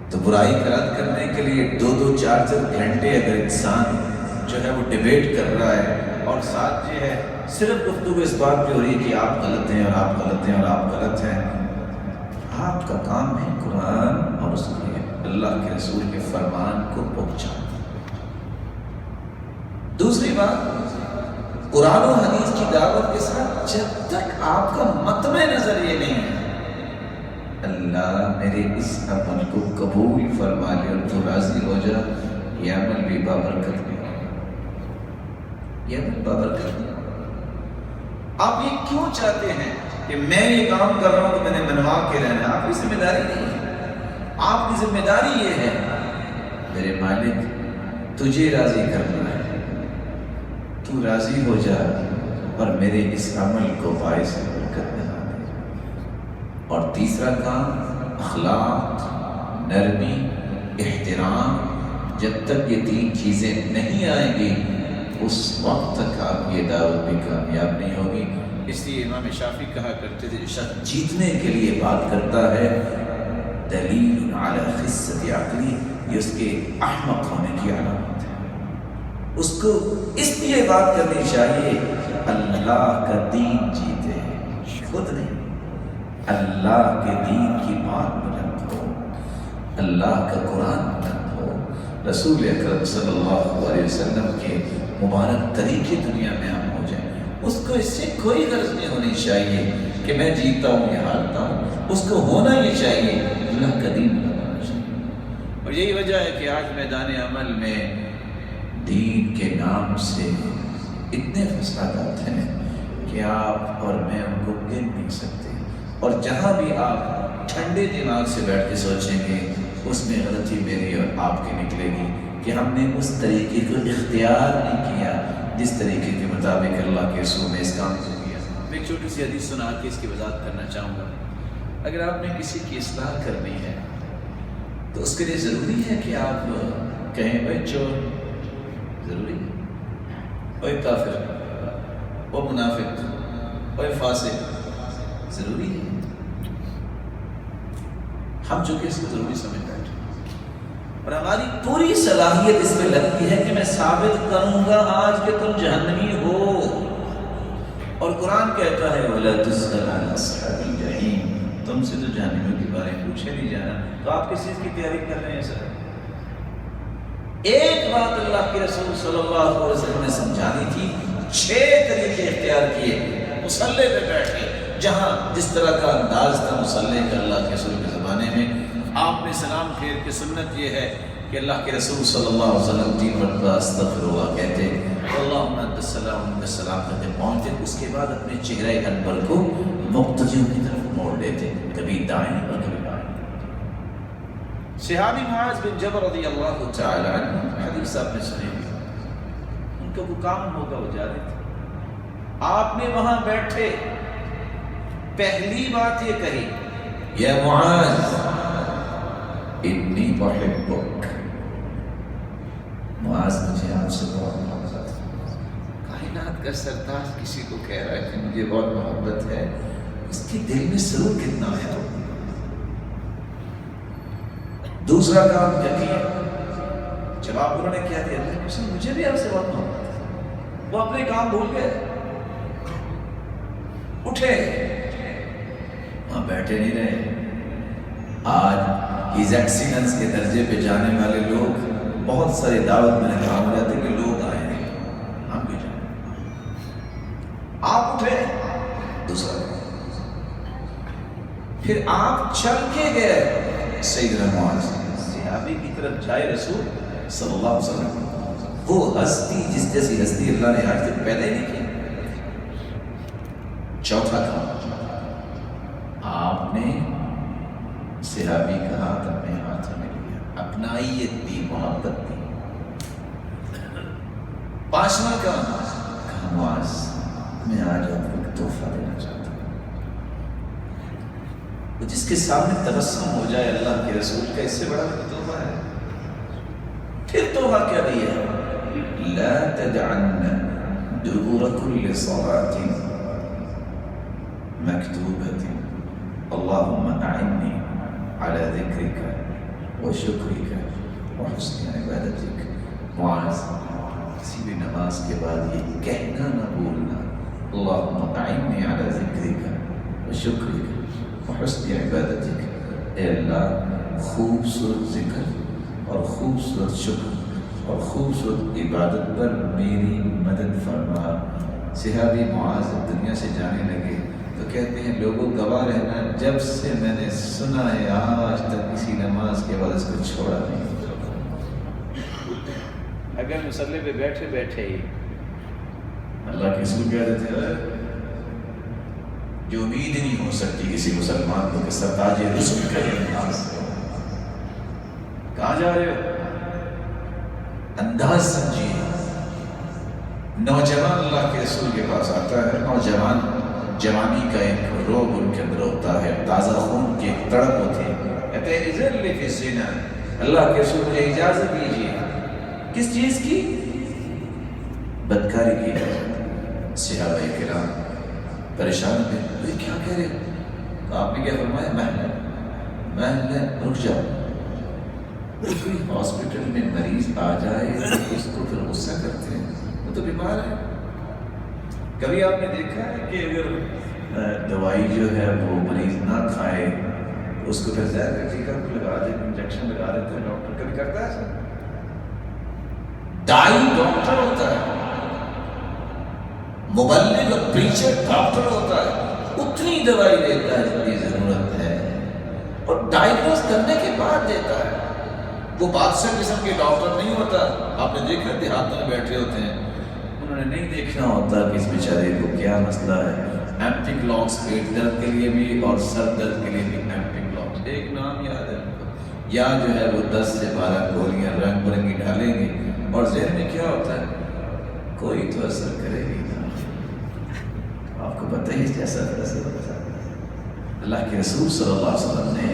تو برائی کا رد کرنے کے لیے 2-2 4-4 گھنٹے اگر انسان جو ہے وہ ڈیبیٹ کر رہا ہے اور ساتھ جو ہے صرف گفتگو اس بات پہ ہو رہی ہے کہ آپ غلط ہیں اور آپ غلط ہیں اور آپ غلط ہیں، آپ کا کام ہے قرآن اور اس کے اللہ کے رسول کے فرمان کو پہنچانا۔ دوسری بات، قرآن و حدیث کی دعوت کے ساتھ جب تک آپ کا مطمع نظر یہ نہیں ہے اللہ میرے اس عمل کو قبول فرما لے اور تو راضی ہو جا، یہ عمل بھی بابرکت نہیں ہوگا، یہ عمل بابرکت نہیں ہوگا۔ آپ یہ کیوں چاہتے ہیں کہ میں یہ کام کر رہا ہوں تو میں نے منوا کے رہنا؟ آپ کی ذمہ داری نہیں ہے، آپ کی ذمہ داری یہ ہے میرے مالک تجھے راضی کرنا ہے، تو راضی ہو جا اور میرے اس عمل کو باعث برکت بنا دے۔ اور تیسرا کام اخلاق، نرمی، احترام، جب تک یہ 3 چیزیں نہیں آئیں گی اس وقت تک آپ یہ دعوت بھی کامیاب نہیں ہوگی۔ اس لیے امام شافعی کہا کرتے تھے جو شخص جیتنے کے لیے بات کرتا ہے دلیل علی خست عقلی، یہ اس کے احمق ہونے کی علامت ہے۔ اس کو اس لیے بات کرنی چاہیے اللہ کا دین جیتے، خود نہیں، اللہ کے دین کی بات بلند ہو، اللہ کا قرآن بلند ہو، رسول اکرم صلی اللہ علیہ وسلم کے مبارک طریقے دنیا میں عام ہو جائیں، اس کو اس سے کوئی غرض نہیں ہونی چاہیے کہ میں جیتا ہوں یا ہارتا ہوں، اس کو ہونا یہ چاہیے اللہ قدیم بنانا چاہیے۔ اور یہی وجہ ہے کہ آج میدان عمل میں دین کے نام سے اتنے فسادات ہیں کہ آپ اور میں ان کو گن نہیں سکتے، اور جہاں بھی آپ ٹھنڈے دماغ سے بیٹھ کے سوچیں گے اس میں غلطی میری اور آپ کی نکلے گی کہ ہم نے اس طریقے کو اختیار نہیں کیا جس طریقے کے مطابق اللہ کے رسول نے اس کام کو کیا۔ میں ایک چھوٹی سی حدیث سنا کے اس کی وضاحت کرنا چاہوں گا۔ اگر آپ نے کسی کی اصلاح کرنی ہے تو اس کے لیے ضروری ہے کہ آپ کہیں بھائی چور، ضروری ہے، اوے کافر، وہ منافق، اوے فاسق، ضروری ہے؟ ہم چونکہ اس کو ضروری سمجھ بیٹھے اور ہماری پوری صلاحیت اس میں لگتی ہے کہ میں ثابت کروں گا آج کہ تم جہنمی ہو، اور قرآن کہتا ہے وَلَا تُسْأَلْ عَنْ أَصْحَابِ الْجَحِيمِ، تم سے تو جہنمیوں کے بارے میں پوچھے نہیں جانا، تو آپ کس چیز کی تیاری کر رہے ہیں سر؟ ایک بات اللہ کے رسول صلی اللہ علیہ وسلم نے سمجھانی تھی، 6 طریقے اختیار کیے مصلی پہ بیٹھ کے، جہاں جس طرح کا انداز تھا مصلی کا اللہ کے رسول کے زمانے میں، آپ نے سلام پھیر کے سنت یہ ہے کہ اللہ کے رسول صلی اللہ علیہ وسلم 3 مرتبہ استغفر اللہ کہتے، اللہم انت السلام انت السلام کرتے پہنچتے، اس کے بعد اپنے چہرہ انور کو مقتدیوں کی طرف موڑ لیتے، کبھی دائیں اور کبھی بائیں۔ صحابی معاذ بن جبل رضی اللہ تعالی عنہ، حدیث آپ نے سنی ہوئی، ان کا کوئی کام ہوگا وہ جا رہے تھے، آپ نے وہاں بیٹھے پہلی بات یہ کہی یا معاذ انی بحبک، معاذ مجھے آپ سے بہت محبت ہے۔ کائنات کا سردار کسی کو کہہ رہا ہے کہ مجھے بہت محبت ہے، اس کے دل میں سرور کتنا ہے۔ دوسرا کام کیا کیا؟ جواب انہوں نے کیا دیا؟ مجھے بھی آپ سے بہت محبت ہے۔ وہ اپنے کام بھول گئے، اٹھے، وہاں بیٹھے نہیں رہے۔ آج ہز ایکسیلنس کے درجے پہ جانے والے لوگ بہت سارے دعوت میں نے کہا ہو جاتے کہ لوگ آئے ہیں، ہم بھی جائیں۔ آپ اٹھے، دوسرا پھر آپ چل کے گئے سیدنا معاذ صحابی کی طرف جائے رسول صلی اللہ علیہ وسلم، وہ ہستی جس جیسی ہستی اللہ نے آج تک پیدا ہی نہیں کی۔ چوتھا کام، آپ نے صحابی کا ہاتھ اپنے ہاتھوں میں لیا، اپنائیت دی، محبت دی۔ پانچواں کام، کہا معاذ میں آج آپ کو ایک تحفہ دینا چاہتا ہوں۔ جس کے سامنے تبسم ہو جائے اللہ کے رسول کا، اس سے بڑا تحفہ ہے؟ پھر تحفہ کیا دیا؟ لا تجعلن دبر كل صلاة مكتوبة اللهم أعني على ذكرك وشكرك وحسن عبادتك۔ معاذ کسی بھی نماز کے بعد یہ کہنا نہ بھولنا، اللهم أعني على ذكرك وشكرك وحسن عبادتك، اے اللہ خوبصورت ذکر اور خوبصورت شکر اور خوبصورت عبادت پر میری مدد فرما۔ صحابی معاذ دنیا سے جانے لگے تو کہتے ہیں لوگوں گواہ رہنا، جب سے میں نے سنا ہے آج تک کسی نماز کے بعد اس کو چھوڑا نہیں۔ اگر مصلی پہ بیٹھے بیٹھے ہی اللہ کے رسول کہتے تھے جو امید نہیں ہو سکتی کسی مسلمان کو کہ سرتاج رسول کا یہ انداز، کہاں جا رہے ہو؟ انداز سمجھیے۔ نوجوان اللہ کے رسول کے پاس آتا ہے، نوجوان جوانی کا ایک روب ان کے اندر ہوتا ہے، تازہ خون کی ایک تڑپ ہوتی ہے، کہتے ہیں اذن لی فی الزنا، اللہ کے رسول مجھے اجازت دیجیے۔ کس چیز کی؟ بدکاری کی اجازت۔ صحابہ کرام پریشان تھے، یہ کیا کہہ رہے ہیں؟ تو آپ نے کیا فرمایا؟ محل رک جاؤ۔ کوئی ہاسپٹل میں مریض آ جائے تو اس کو پھر غصہ کرتے ہیں، وہ تو بیمار ہے۔ کبھی آپ نے دیکھا ہے کہ اگر دوائی جو ہے وہ مریض نہ کھائے تو اس کو پھر زہر کا ٹیکہ لگا دیتے، انجیکشن لگا دیتے ہیں ڈاکٹر، کبھی کرتا ہے سر؟ دائی ڈاکٹر ہوتا ہے، مبلغ اور پریچر ڈاکٹر ہوتا ہے، اتنی دوائی دیتا ہے جتنی ضرورت ہے، اور ڈائگنوز کرنے کے بعد دیتا ہے۔ وہ بادشاہ قسم کے ڈاکٹر نہیں ہوتا، آپ نے دیکھا دیہاتوں میں بیٹھے ہوتے ہیں، انہوں نے نہیں دیکھنا ہوتا کہ اس بیچارے کو کیا مسئلہ ہے۔ ایمپٹیکلاکس پیٹ درد کے لیے بھی اور سر درد کے لیے بھی ایمپٹیکلاکس، ایک نام یاد ہے، یا جو ہے وہ 10 سے 12 گولیاں رنگ برنگی ڈالیں گے، اور ذہن میں کیا ہوتا ہے، کوئی تو اثر کرے گی نا۔ آپ کو پتہ ہی کیسا اثر ہوتا ہے۔ اللہ کے رسول صلی اللہ علیہ وسلم نے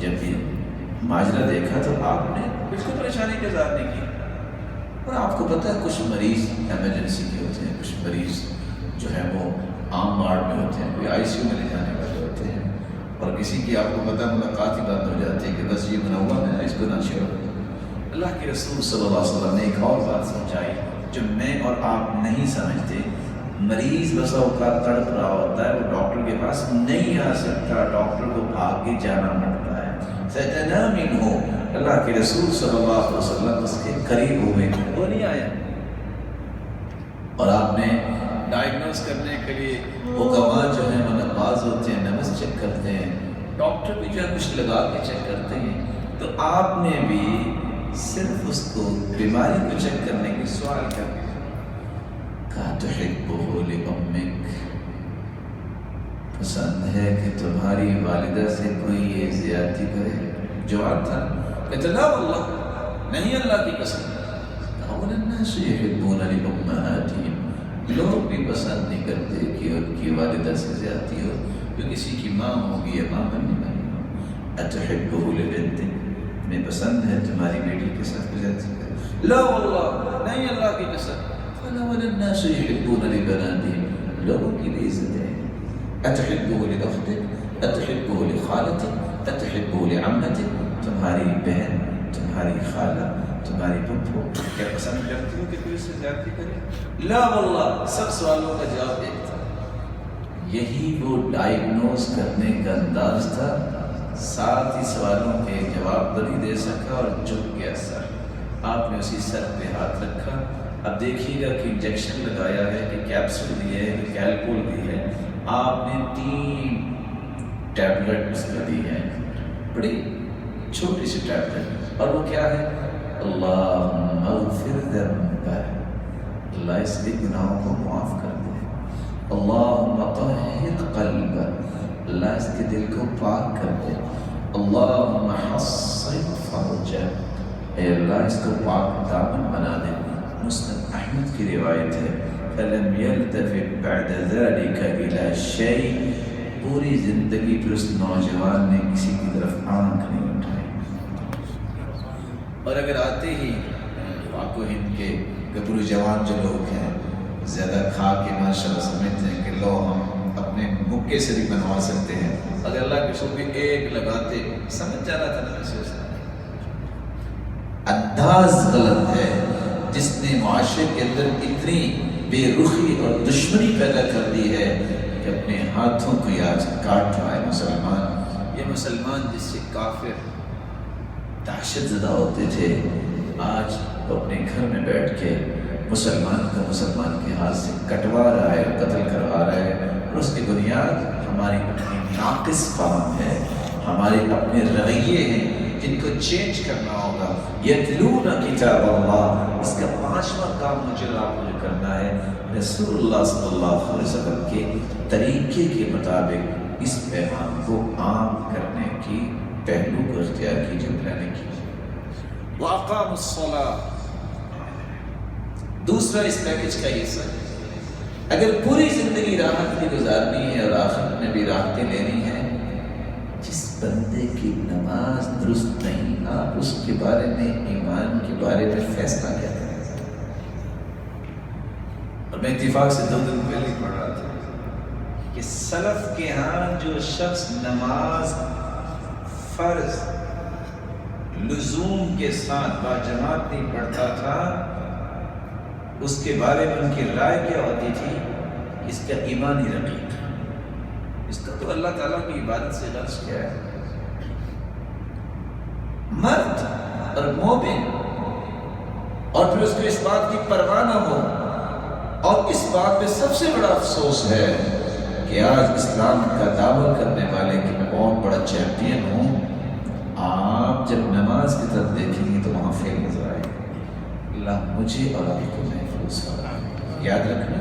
جب یہ ماجرا دیکھا تو آپ نے بالکل پریشانی کا اظہار نہیں کی، اور آپ کو پتہ ہے کچھ مریض ایمرجنسی کے ہوتے ہیں، کچھ مریض جو ہے وہ عام وارڈ میں ہوتے ہیں، کوئی ICU میں لے جانے والے ہوتے ہیں، اور کسی کی آپ کو پتہ ملاقات ہی بند ہو جاتی ہے کہ بس یہ منوا ہے اس کو نہ چھوڑو۔ اللہ کے رسول صلی اللہ علیہ وسلم نے ایک اور بات سمجھائی جو میں اور آپ نہیں سمجھتے۔ مریض بس اوقات تڑپ رہا ہوتا ہے، وہ ڈاکٹر کے پاس نہیں آ سکتا، ڈاکٹر کو بھاگ کے جانا پڑتا ہے۔ فَدَنَا مِنْهُ، اللہ کے رسول صلی اللہ علیہ وسلم اس کے قریب ہوئے، وہ نہیں آیا، اور آپ نے ڈائگنوز کرنے کے لیے حکما جو ہیں وہ نماز ہوتے ہیں، نماز چیک کرتے ہیں، ڈاکٹر بھی جو ہے کچھ لگا کے چیک کرتے ہیں، تو آپ نے بھی صرف اس کو بیماری کو چیک کرنے کے سوال کر دیا۔ کہا تحبہ لأمک، پسند ہے کہ تمہاری والدہ سے کوئی یہ زیادتی کرے؟ جواب تھا، کہتا لا واللہ، نہیں اللہ کی قسم۔ اول الناس یحبون لأمہاتہم، لوگ بھی پسند نہیں کرتے کہ ان کی والدہ سے زیادتی ہو، جو کسی کی ماں ہوگی یا ماں بننے والی ہو۔ اتحبہ لبنتک، میں پسند ہے تمہاری بیٹی کے ساتھ زیادتی کرے؟ لا واللہ، نہیں اللہ کی قسم۔ اول الناس یحبون لبناتہم، لوگوں کی بھی عزت ہے۔ اتحبہ لأختک، اتحبہ لخالتک، اتحبہ لعمتک، تمہاری بہن، تمہاری خالہ، تمہاری پھپھو، کیا پسند کرتی ہو کہ کوئی اس سے زیادتی کرے؟ لا واللہ، سب سوالوں کا جواب ایک تھا۔ یہی وہ ڈائگنوز کرنے کا انداز تھا، ساتھ ہی سوالوں کے جواب تو نہیں دے سکا اور جھک گیا سر۔ آپ نے اسی سر پہ ہاتھ رکھا۔ اب دیکھیے گا کہ انجیکشن لگایا ہے کہ کیپسول دی ہے کہ کیلکول دی ہے، آپ نے 3 ٹیبلٹ اس میں دی ہے، بڑی چھوٹی سی ٹیبلٹ، اور وہ کیا ہے؟ اللہم اغفر ذنبہ، اللہ اس کے گناہوں کو معاف کر دے۔ اللہم طہر قلبہ، اللہ اس کے دل کو پاک کر دے۔ اللہم حصن فرجہ، اے اللہ اس کو پاک دامن بنا دے۔ مسند احمد کی روایت ہے، فَلَمْ يَلْتَفِتْ بَعْدَ ذَلِكَ إِلَى شَيْءٍ، پوری زندگی پھر اس نوجوان نے کسی کی طرف آنکھ نہیں اٹھائی۔ اور اگر آتے ہی پاک و ہند کے گبرو جوان جو لوگ ہیں زیادہ کھا کے ماشاءاللہ سمجھتے ہیں کہ لو ہم اپنے مکے سے بھی بنوا سکتے ہیں، اگر اللہ کے رسول بھی ایک لگاتے سمجھ جانا تھا نا محسوس۔ انداز غلط ہے جس نے معاشرے کے اندر اتنی بے رخی اور دشمنی پیدا کر دی ہے کہ اپنے ہاتھوں کو یہ آج کاٹ رہا ہے مسلمان۔ یہ مسلمان جس سے کافر دہشت زدہ ہوتے تھے، آج وہ اپنے گھر میں بیٹھ کے مسلمان کا مسلمان کے ہاتھ سے کٹوا رہا ہے، قتل کروا رہا ہے، اور اس کی بنیاد ہماری اپنی ناقص فہم ہے، ہمارے اپنے رویے ہیں جن کو چینج کرنا ہوگا۔ یتلون کتاب اللہ، اس کا 5واں کام مجھے آپ کو کرنا ہے، رسول اللہ صلی اللہ علیہ وسلم کے طریقے کے مطابق اس پیغام کو عام کرنے کی پہلو کو اختیار کیجیے، پلاننگ کیجیے۔ وَأَقَامُوا الصَّلَاةَ، دوسرا اس پیکج کا حصہ، اگر پوری زندگی راحت بھی گزارنی ہے اور آخرت میں بھی راحتیں لینی ہے، جس بندے کی نماز درست نہیں، آپ اس کے بارے میں ایمان کے بارے میں فیصلہ کیا کریں؟ اور میں اتفاق سے 2 دن پہلے پڑھ رہا تھا کہ سلف کے ہاں جو شخص نماز فرض لزوم کے ساتھ باجماعت نہیں پڑھتا تھا، اس کے بارے میں ان کی رائے کیا ہوتی تھی؟ اس کا ایمان ہی رقیق، اس کا تو اللہ تعالیٰ کی عبادت سے غرض کیا ہے؟ مرد اور مومن، اور پھر اس کو اس بات کی پرواہ نہ ہو، اور اس بات پہ سب سے بڑا افسوس ہے کہ آج اسلام کا دعویٰ کرنے والے کہ میں بہت بڑا چیمپئن ہوں، آپ جب نماز کی طرف دیکھیں گے تو وہاں فیل نظر آئے گا۔ اللہ مجھے اور آپ کو محفوظ فرمائے۔ یاد رکھنا،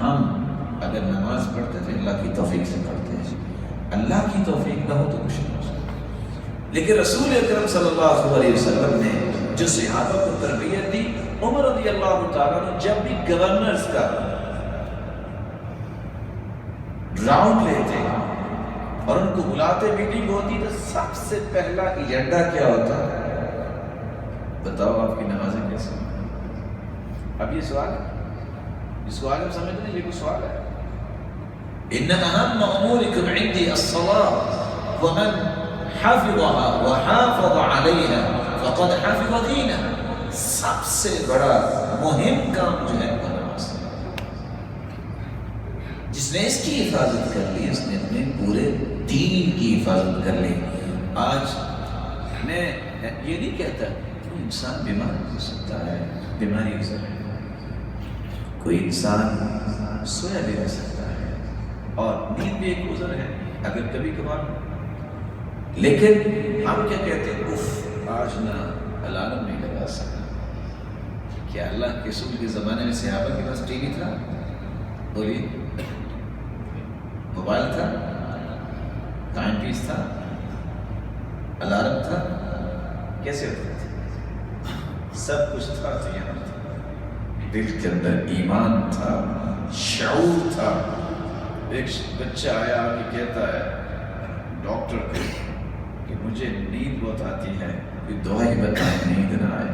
ہم اگر نماز پڑھتے تو اللہ کی توفیق سے پڑھتے ہیں، اللہ کی توفیق نہ ہو تو کچھ نہیں ہو سکتا۔ لیکن رسول اکرم صلی اللہ علیہ وسلم نے جو صحابہ کو تربیت دی، عمر رضی اللہ تعالیٰ نے جب بھی گورنرز کا راؤنڈ لیتے اور ان کو بلاتے، میٹنگ ہوتی، تو سب سے پہلا ایجنڈا کیا ہوتا ہے؟ بتاؤ آپ کی نمازیں کیسے؟ اب یہ سوال ہے، یہ سوال ہم سمجھتے ہیں، یہ کوئی سوال ہے؟ ان اہم امورکم عندی الصلاۃ ومن حفظها وحافظ علیها فقد حفظ دینہ۔ سب سے بڑا مہم کام جو ہے وہ نماز ہے۔ جس نے اس کی حفاظت کر لی، اس نے اپنے پورے دین کی حفاظت کر لی۔ آج میں یہ نہیں کہتا کہ انسان بیمار ہو سکتا ہے، بیماری ہو سکتا ہے، کوئی انسان سویا بھی رہ سکتا ہے اور نیند بھی ایک عذر ہے اگر کبھی کبھار، لیکن ہم کیا کہتے ہیں؟ اف آج نہ الارم نہیں لگا سکتا۔ کیا اللہ کے رسول کے زمانے میں صحابہ کے پاس ٹی وی تھا؟ بولیے، موبائل تھا، ٹائم پیس تھا، الارم تھا، کیسے ہوتا تھا؟ سب کچھ تھا تو یہاں تھا، دل کے اندر ایمان تھا، شعور تھا۔ ایک بچہ آیا کہ کہتا ہے ڈاکٹر کو کہ مجھے نیند بہت آتی ہے، کوئی دوائی بتائیں نیند نہ آئے۔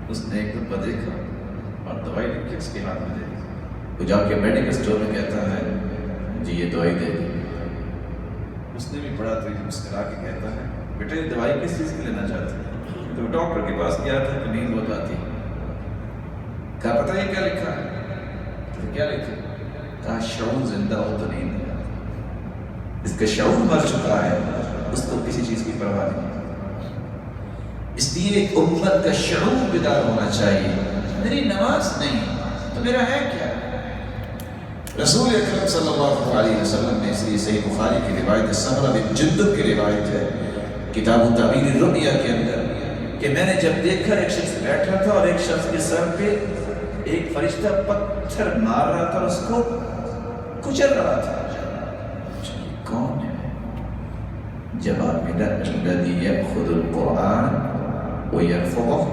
اس نے ایک دفعہ دیکھا اور دوائی لکھ کے اس کے ہاتھ میں دے دی۔ وہ جا کے میڈیکل اسٹور میں کہتا ہے جی یہ دوائی دے دی۔ اس نے بھی پڑھا تو مسکرا کے کہتا ہے بیٹا یہ دوائی کس چیز کی لینا چاہتے ہیں؟ تو ڈاکٹر کے پاس گیا تھا کہ نیند بہت آتی ہے۔ کہا پتہ یہ کیا لکھا ہے؟ تو کیا لکھا؟ کہا شعور زندہ ہو تو نیند نہیں آتی۔ اس کا شعور مر چکا ہے، اس کو کسی چیز کی پرواہ نہیں۔ اس لیے ایک امت کا شعور بیدار ہونا چاہیے، میری نماز نہیں تو میرا ہے کیا؟ رسول اکرم صلی اللہ علیہ وسلم نے، اس لیے صحیح بخاری کی روایت سمرہ بن جندب کی روایت ہے کتاب تعبیر الرؤیا کے اندر، کہ میں نے جب دیکھا ایک شخص بیٹھا تھا اور ایک شخص کے سر پہ ایک فرشتہ پتھر مار رہا تھا، اس کو کچل رہا تھا۔ کون ہے؟ جواب ملا الذی یأخذ القرآن وَيَرْفُضُهُ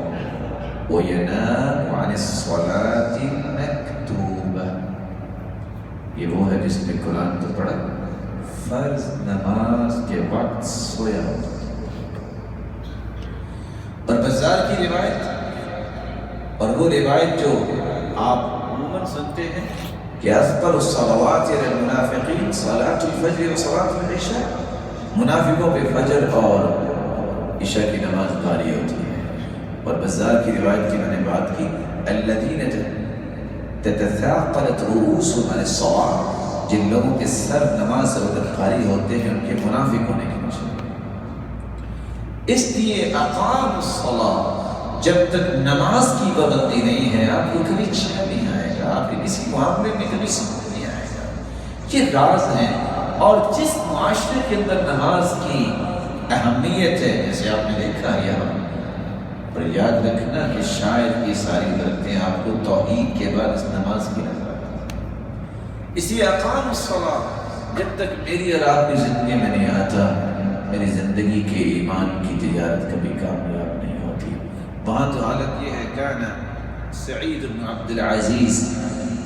وَيَنَامُ عَنِ الصَّلَاةِ الْمَكْتُوبَةِ۔ یہ وہ ہے جس نے قرآن تو پڑھا، فرض نماز کے وقت سویا ہوتا۔ اور بزار کی روایت، اور وہ روایت جو آپ عموماً سنتے ہیں کہ افضل الصلوات علی المنافقین صلاۃ الفجر و صلاۃ العشاء، منافقوں پہ فجر اور عشاء کی نماز بھاری ہوتی ہے۔ اور بزار کی روایت کی میں نے بات کی، الذین تتثاقلت رؤوسهم عن الصلاۃ، جن لوگوں کے سر نماز سے وقت بھاری ہوتے ہیں ان کے منافق ہونے کی وجہ۔ اس لیے اقام الصلاۃ، جب تک نماز کی پابندی نہیں ہے آپ کو کبھی چین نہیں آئے گا، آپ کے کسی معاملے میں کبھی سکون نہیں آئے گا۔ یہ راز ہیں، اور جس معاشرے کے اندر نماز کی اہمیت ہے، جیسے آپ نے دیکھا یہاں پر، یاد رکھنا کہ شاید یہ ساری برکتیں آپ کو توحید کے بعد اس نماز کی نظر آتی ہیں۔ اسی اقام الصلاۃ جب تک میری اور آپ کی زندگی میں نہیں آتا، میری زندگی کے ایمان کی تجارت کبھی کامیاب نہیں ہوتی۔ وہاں تو حالت یہ ہے، کان سعید بن عبد العزیز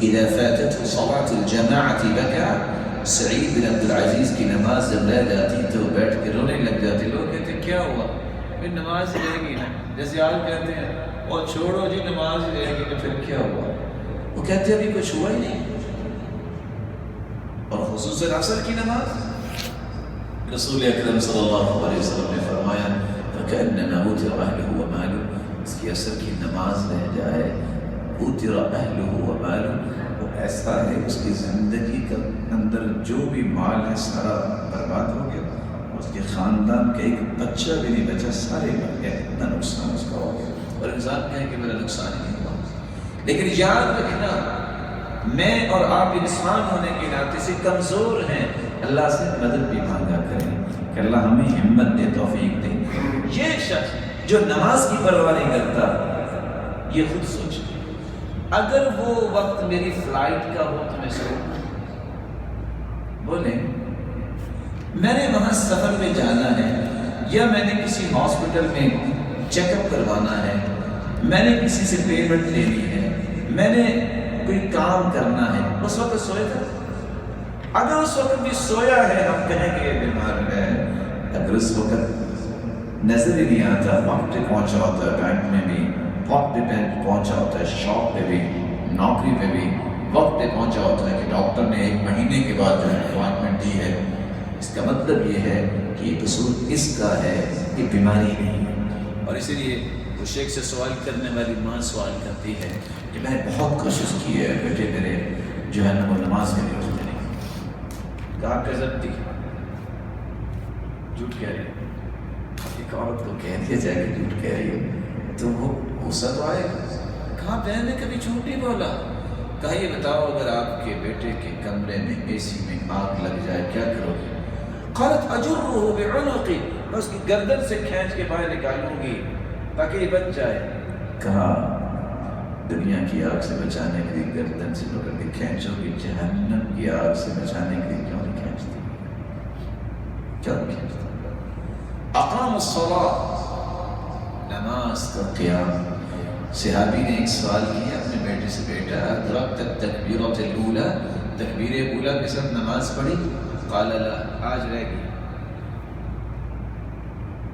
اذا فاتته صلاة الجماعة بكى، سعید بن عبد العزیز کی نماز جب رہ جاتی تو بیٹھ کے رونے لگ جاتے۔ لوگ کہتے کیا ہوا؟ پھر نماز ہی رہ گئی نا، جیسے آج کہتے ہیں اور چھوڑو جی نماز ہی رہ گئی تو پھر کیا ہوا؟ وہ کہتے ہیں ابھی کچھ ہوا ہی نہیں۔ اور خصوصاً عصر کی نماز، رسول اکرم صلی اللہ علیہ وسلم نے فرمایا فَكَأَنَّمَا أُوتِرَ أَهْلُهُ وَمَالُهُ، اس کی عصر کی نماز رہ جائے، أُوتِرَ أَهْلُهُ وَمَالُهُ، وہ ایسا ہے اس کی زندگی کا اندر جو بھی مال ہے سارا برباد ہو گیا، اس کے خاندان کا ایک بچہ بھی نہیں بچا، سارے مر گئے، اتنا نقصان اس کا ہو گیا۔ اور انسان کہے کہ میرا نقصان ہی نہیں ہوا، لیکن یاد رکھنا میں اور آپ انسان ہونے کے ناطے سے کمزور ہیں، اللہ سے مدد بھی مانگا کریں کہ اللہ ہمیں ہمت دے، توفیق دے۔ یہ شخص جو نماز کی پرواہ نہیں کرتا، یہ خود سوچے اگر وہ وقت میری فلائٹ کا ہو تو میں سو بولے میں نے وہاں سفر میں جانا ہے، یا میں نے کسی ہاسپٹل میں چیک اپ کروانا ہے، میں نے کسی سے پیمنٹ لینی ہے، میں نے کوئی کام کرنا ہے، اس وقت سوئے گا؟ اگر اس وقت بھی سویا ہے ہم کہیں گے بیمار ہے۔ اگر اس وقت نظر ہی نہیں آتا، وقت پہ پہنچا ہوتا ہے، بینک میں بھی وقت پہ پہنچا ہوتا ہے، شاپ پہ بھی، نوکری پہ بھی وقت پہ پہنچا ہوتا ہے کہ ڈاکٹر نے 1 مہینے کے بعد جو ہے اپوائنٹمنٹ دی ہے، اس کا مطلب یہ ہے کہ یہ قصور اس کا ہے کہ بیماری نہیں ہے۔ اور اسی لیے وہ شیخ سے سوال کرنے والی ماں سوال کرتی ہے کہ میں نے بہت کوشش کی ہے بیٹے میرے جو ہے نا وہ نماز میں نہیں اٹھتے نہیں۔ کہا کذب تھی، جھوٹ کہہ رہی ہے۔ ایک عورت کو کہہ دیا جائے کہ جھوٹ کہہ رہی ہے تو وہ غصہ تو آئے گا۔ کہا بہن نے کبھی جھوٹ نہیں بولا۔ کہا یہ بتاؤ اگر آپ کے بیٹے کے کمرے میں اے سی میں آگ لگ جائے کیا کرو گے؟ قالت اجرہ بعنقی، میں اس کی گردن سے کھینچ کے باہر نکالوں گی تاکہ یہ بچ جائے۔ کہا دنیا کی آگ سے بچانے کے لیے گردن سے پکڑ کے کھینچو گی، جہنم کی آگ سے بچانے کے لیے کیوں نہیں کھینچتی؟ کیوں نہیں کھینچتی؟ اقام الصلاۃ، نماز کا قیام۔ صحابی نے ایک سوال کیا اپنے بیٹے سے، بیٹا ادرکت التکبیرۃ الاولی، تکبیر اولی کے ساتھ نماز پڑھی؟ قال لا، آج رہ گئی۔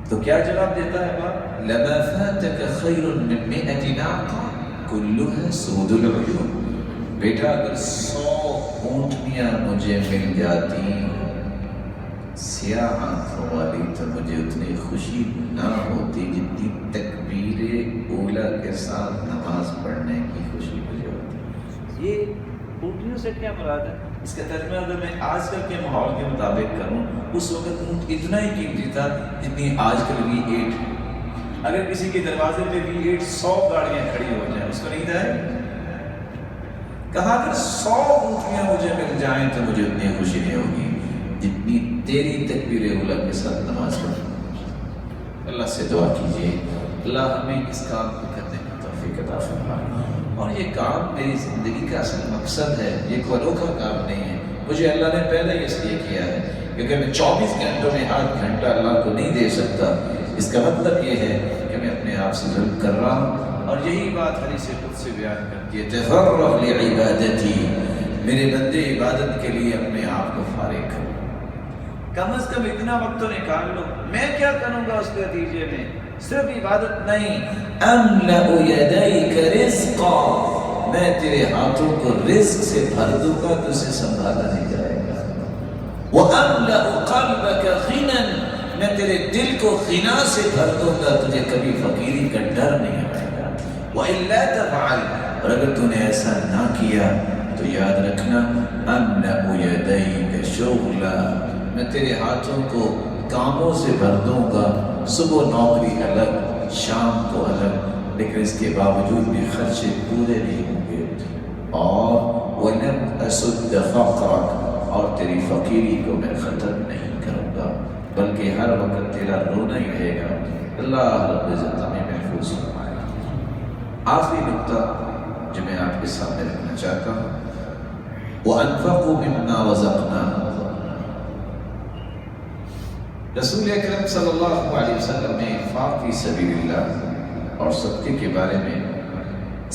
تو کیا جواب دیتا ہے باپ؟ لما فاتك خیر من 100 ناقہ کلها سود العیون، بیٹا اگر 100 اونٹنیاں مجھے مل جاتی سیاہ آنکھوں والی تو مجھے اتنی خوشی نہ ہوتی جتنی تکبیر اولی کے ساتھ نماز پڑھنے کی خوشی مجھے ہوتی۔ یہ اونٹنیوں سے کیا مراد ہے؟ اس کا ترجمہ اگر میں آج کل کے ماحول کے مطابق کروں، اس وقت اونٹ اتنا ہی قیمتی تھا جتنی آج کل V8۔ اگر کسی کے دروازے پہ V8 100 گاڑیاں کھڑی ہو جائیں اس کو نہیں دائے؟ کہا اگر 100 اونٹنیاں مجھے مل جائیں تو مجھے اتنی خوشی نہیں ہوگی جتنی تیری تکبیر اولی کے ساتھ نماز پڑھنا۔ اللہ سے دعا کیجیے اللہ ہمیں اس کام کو کرنے کی توفیق عطا فرمائے۔ اور یہ کام میری زندگی کا اصل مقصد ہے، یہ کوئی انوکھا کام نہیں ہے، مجھے اللہ نے پہلے ہی اس لیے کیا ہے کیونکہ میں 24 گھنٹوں میں 8 گھنٹہ اللہ کو نہیں دے سکتا۔ اس کا مطلب یہ ہے کہ میں اپنے آپ سے ظلم کر رہا ہوں، اور یہی بات حدیث قدسی سے بیان کرتی ہے، تفرغ لعبادتی، میرے بندے عبادت کے لیے اپنے آپ کو فارغ کرو، کم از کم اتنا وقت تو نکال لو۔ میں کیا کروں گا اس کے نتیجے میں؟ صرف عبادت نہیں، املأ یدیک رزقا، میں تیرے ہاتھوں کو رزق سے بھر دوں گا، تجھے سنبھالا نہیں جائے گا۔ واملأ قلبک غنا، میں تیرے دل کو غنا سے بھر دوں گا، تجھے کبھی فقیری کا ڈر نہیں آئے گا۔ وإلا تفعل، اور اگر تو نے ایسا نہ کیا تو یاد رکھنا، املأ یدیک شغلا، میں تیرے ہاتھوں کو کاموں سے بھر دوں گا، صبح نوکری الگ شام کو الگ، لیکن اس کے باوجود بھی خرچے پورے نہیں ہوں گے۔ اور وَلَمْ أَسُدَّ فَقْرَكَ، اور تیری فقیری کو میں ختم نہیں کروں گا، بلکہ ہر وقت تیرا رونا ہی رہے گا۔ اللہ رب العزت ہمیں محفوظ فرمائے۔ آخری نقطہ جو میں آپ کے سامنے رکھنا چاہتا ہوں، وَأَنفَقُوا مِمَّا رَزَقْنَاهُمْ، رسول اکرم صلی اللہ علیہ وسلم نے انفاق فی سبیل اللہ اور صدقے کے بارے میں